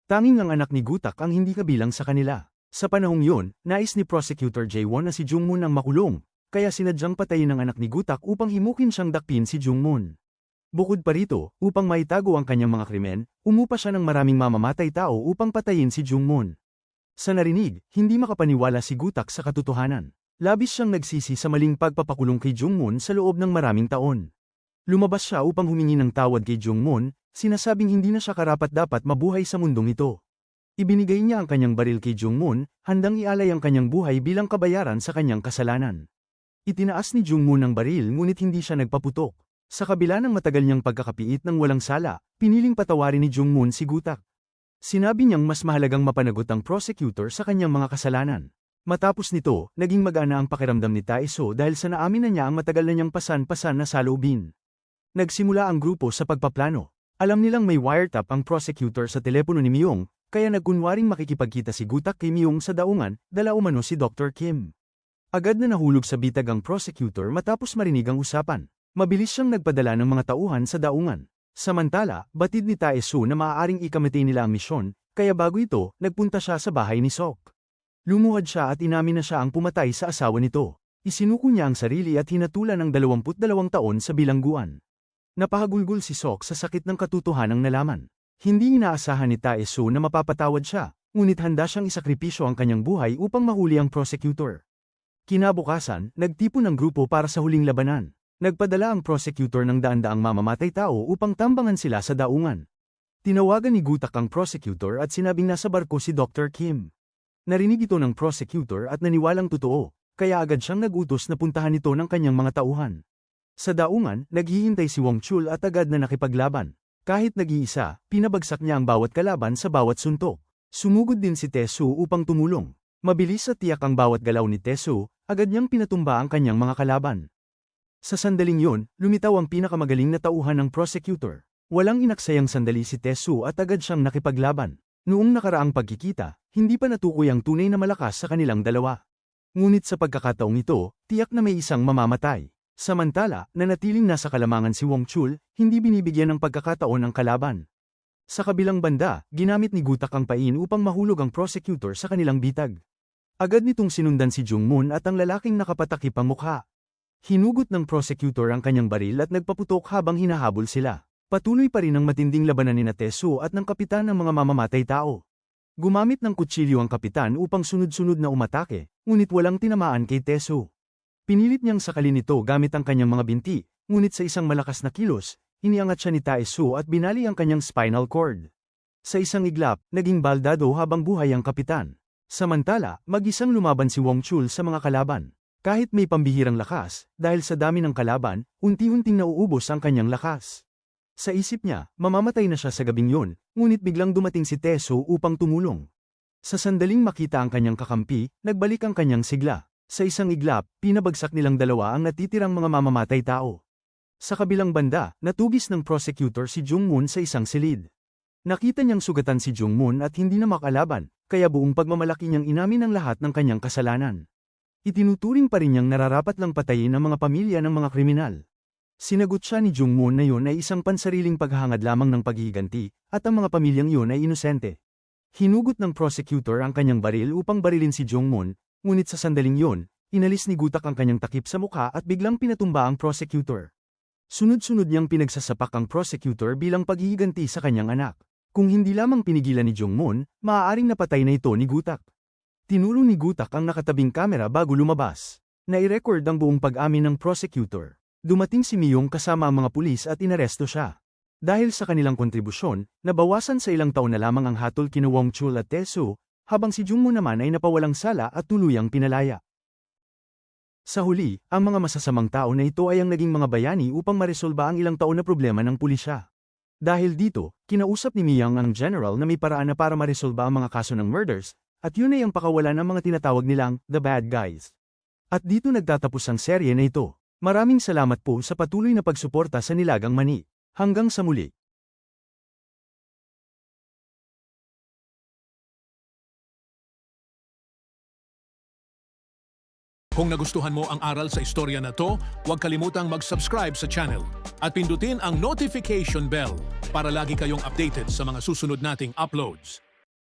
Tanging ang anak ni Gutak ang hindi kabilang sa kanila. Sa panahong yun, nais ni Prosecutor Jae-won na si Jungmoon ang makulong, kaya sinadyang patayin ng anak ni Gutak upang himukin siyang dakpin si Jungmoon. Bukod pa rito, upang maitago ang kanyang mga krimen, umupa siya ng maraming mamamatay tao upang patayin si Jungmoon. Sa narinig, hindi makapaniwala si Gutak sa katotohanan. Labis siyang nagsisi sa maling pagpapakulong kay Jungmoon sa loob ng maraming taon. Lumabas siya upang humingi ng tawad kay Jungmoon, sinasabing hindi na siya karapat-dapat mabuhay sa mundong ito. Ibinigay niya ang kanyang baril kay Jungmoon, handang ialay ang kanyang buhay bilang kabayaran sa kanyang kasalanan. Itinaas ni Jungmoon ang baril ngunit hindi siya nagpaputok. Sa kabila ng matagal niyang pagkakapiit ng walang sala, piniling patawarin ni Jungmoon si Gutak. Sinabi niyang mas mahalagang mapanagot ang prosecutor sa kanyang mga kasalanan. Matapos nito, naging magana ang pakiramdam ni Tae-soo dahil sa naamin na niya ang matagal na niyang pasan-pasan na saloobin. Nagsimula ang grupo sa pagpaplano. Alam nilang may wiretap ang prosecutor sa telepono ni Myung, kaya nagkunwaring makikipagkita si Gutak kay Myung sa daungan, dala umano si Dr. Kim. Agad na nahulog sa bitag ang prosecutor matapos marinig ang usapan. Mabilis siyang nagpadala ng mga tauhan sa daungan. Samantala, batid ni Tae-soo na maaaring ikamatay nila ang misyon, kaya bago ito, nagpunta siya sa bahay ni Sok. Lumuhad siya at inamin na siya ang pumatay sa asawa nito. Isinuko niya ang sarili at hinatulan ng 22 taon sa bilangguan. Napahagulgol si Sok sa sakit ng katotohanang nalaman. Hindi inaasahan ni Tae-soo na mapapatawad siya, ngunit handa siyang isakripisyo ang kanyang buhay upang mahuli ang prosecutor. Kinabukasan, nagtipon ang grupo para sa huling labanan. Nagpadala ang prosecutor ng daan-daang mamamatay tao upang tambangan sila sa daungan. Tinawagan ni Gutak ang prosecutor at sinabing nasa barko si Dr. Kim. Narinig ito ng prosecutor at naniwalang totoo, kaya agad siyang nag-utos na puntahan ito ng kanyang mga tauhan. Sa daungan, naghihintay si Wong Chul at agad na nakipaglaban. Kahit nag-iisa, pinabagsak niya ang bawat kalaban sa bawat suntok. Sumugod din si Tae-soo upang tumulong. Mabilis at tiyak ang bawat galaw ni Tae-soo, agad niyang pinatumba ang kanyang mga kalaban. Sa sandaling yun, lumitaw ang pinakamagaling na tauhan ng prosecutor. Walang inaksayang sandali si Tae-soo at agad siyang nakipaglaban. Noong nakaraang pagkikita, hindi pa natukoy ang tunay na malakas sa kanilang dalawa. Ngunit sa pagkakataong ito, tiyak na may isang mamamatay. Samantala, nanatiling nasa kalamangan si Wong Chul, hindi binibigyan ng pagkakataon ang kalaban. Sa kabilang banda, ginamit ni Gutak ang pain upang mahulog ang prosecutor sa kanilang bitag. Agad nitong sinundan si Jungmoon at ang lalaking nakapatakip ang mukha. Hinugot ng prosecutor ang kanyang baril at nagpaputok habang hinahabol sila. Patuloy pa rin ang matinding labanan ni Tae-soo at ng kapitan ng mga mamamatay tao. Gumamit ng kutsilyo ang kapitan upang sunod-sunod na umatake, ngunit walang tinamaan kay Tae-soo. Pinilit niyang sakalin ito gamit ang kanyang mga binti, ngunit sa isang malakas na kilos, iniangat siya ni Tae-soo at binali ang kanyang spinal cord. Sa isang iglap, naging baldado habang buhay ang kapitan. Samantala, mag-isang lumaban si Wong Chul sa mga kalaban. Kahit may pambihirang lakas, dahil sa dami ng kalaban, unti-unting nauubos ang kanyang lakas. Sa isip niya, mamamatay na siya sa gabing yun, ngunit biglang dumating si Tae-soo upang tumulong. Sa sandaling makita ang kanyang kakampi, nagbalik ang kanyang sigla. Sa isang iglap, pinabagsak nilang dalawa ang natitirang mga mamamatay tao. Sa kabilang banda, natugis ng prosecutor si Jungmoon sa isang silid. Nakita niyang sugatan si Jungmoon at hindi na makalaban, kaya buong pagmamalaki niyang inamin ang lahat ng kanyang kasalanan. Itinuturing pa rin niyang nararapat lang patayin ang mga pamilya ng mga kriminal. Sinagot siya ni Jungmoon na yun ay isang pansariling paghahangad lamang ng paghihiganti, at ang mga pamilyang yun ay inosente. Hinugot ng prosecutor ang kanyang baril upang barilin si Jungmoon, ngunit sa sandaling yun, inalis ni Gutak ang kanyang takip sa mukha at biglang pinatumba ang prosecutor. Sunod-sunod niyang pinagsasapak ang prosecutor bilang paghihiganti sa kanyang anak. Kung hindi lamang pinigilan ni Jungmoon, maaaring napatay na ito ni Gutak. Tinuro ni Gutak ang nakatabing kamera bago lumabas. Nai-record ang buong pag-amin ng prosecutor. Dumating si Myung kasama ang mga pulis at inaresto siya. Dahil sa kanilang kontribusyon, nabawasan sa ilang taon na lamang ang hatol kina Wong Chul at Tae-soo, habang si Jungmoon naman ay napawalang sala at tuluyang pinalaya. Sa huli, ang mga masasamang tao na ito ay ang naging mga bayani upang maresolba ang ilang taon na problema ng pulisya. Dahil dito, kinausap ni Myung ang general na may paraan na para maresolba ang mga kaso ng murders, at yun ay ang pakawalan ng mga tinatawag nilang the bad guys. At dito nagtatapos ang serye na ito. Maraming salamat po sa patuloy na pagsuporta sa Nilagang Mani. Hanggang sa muli. Kung nagustuhan mo ang aral sa istorya na to, huwag kalimutang mag-subscribe sa channel at pindutin ang notification bell para lagi kayong updated sa mga susunod nating uploads.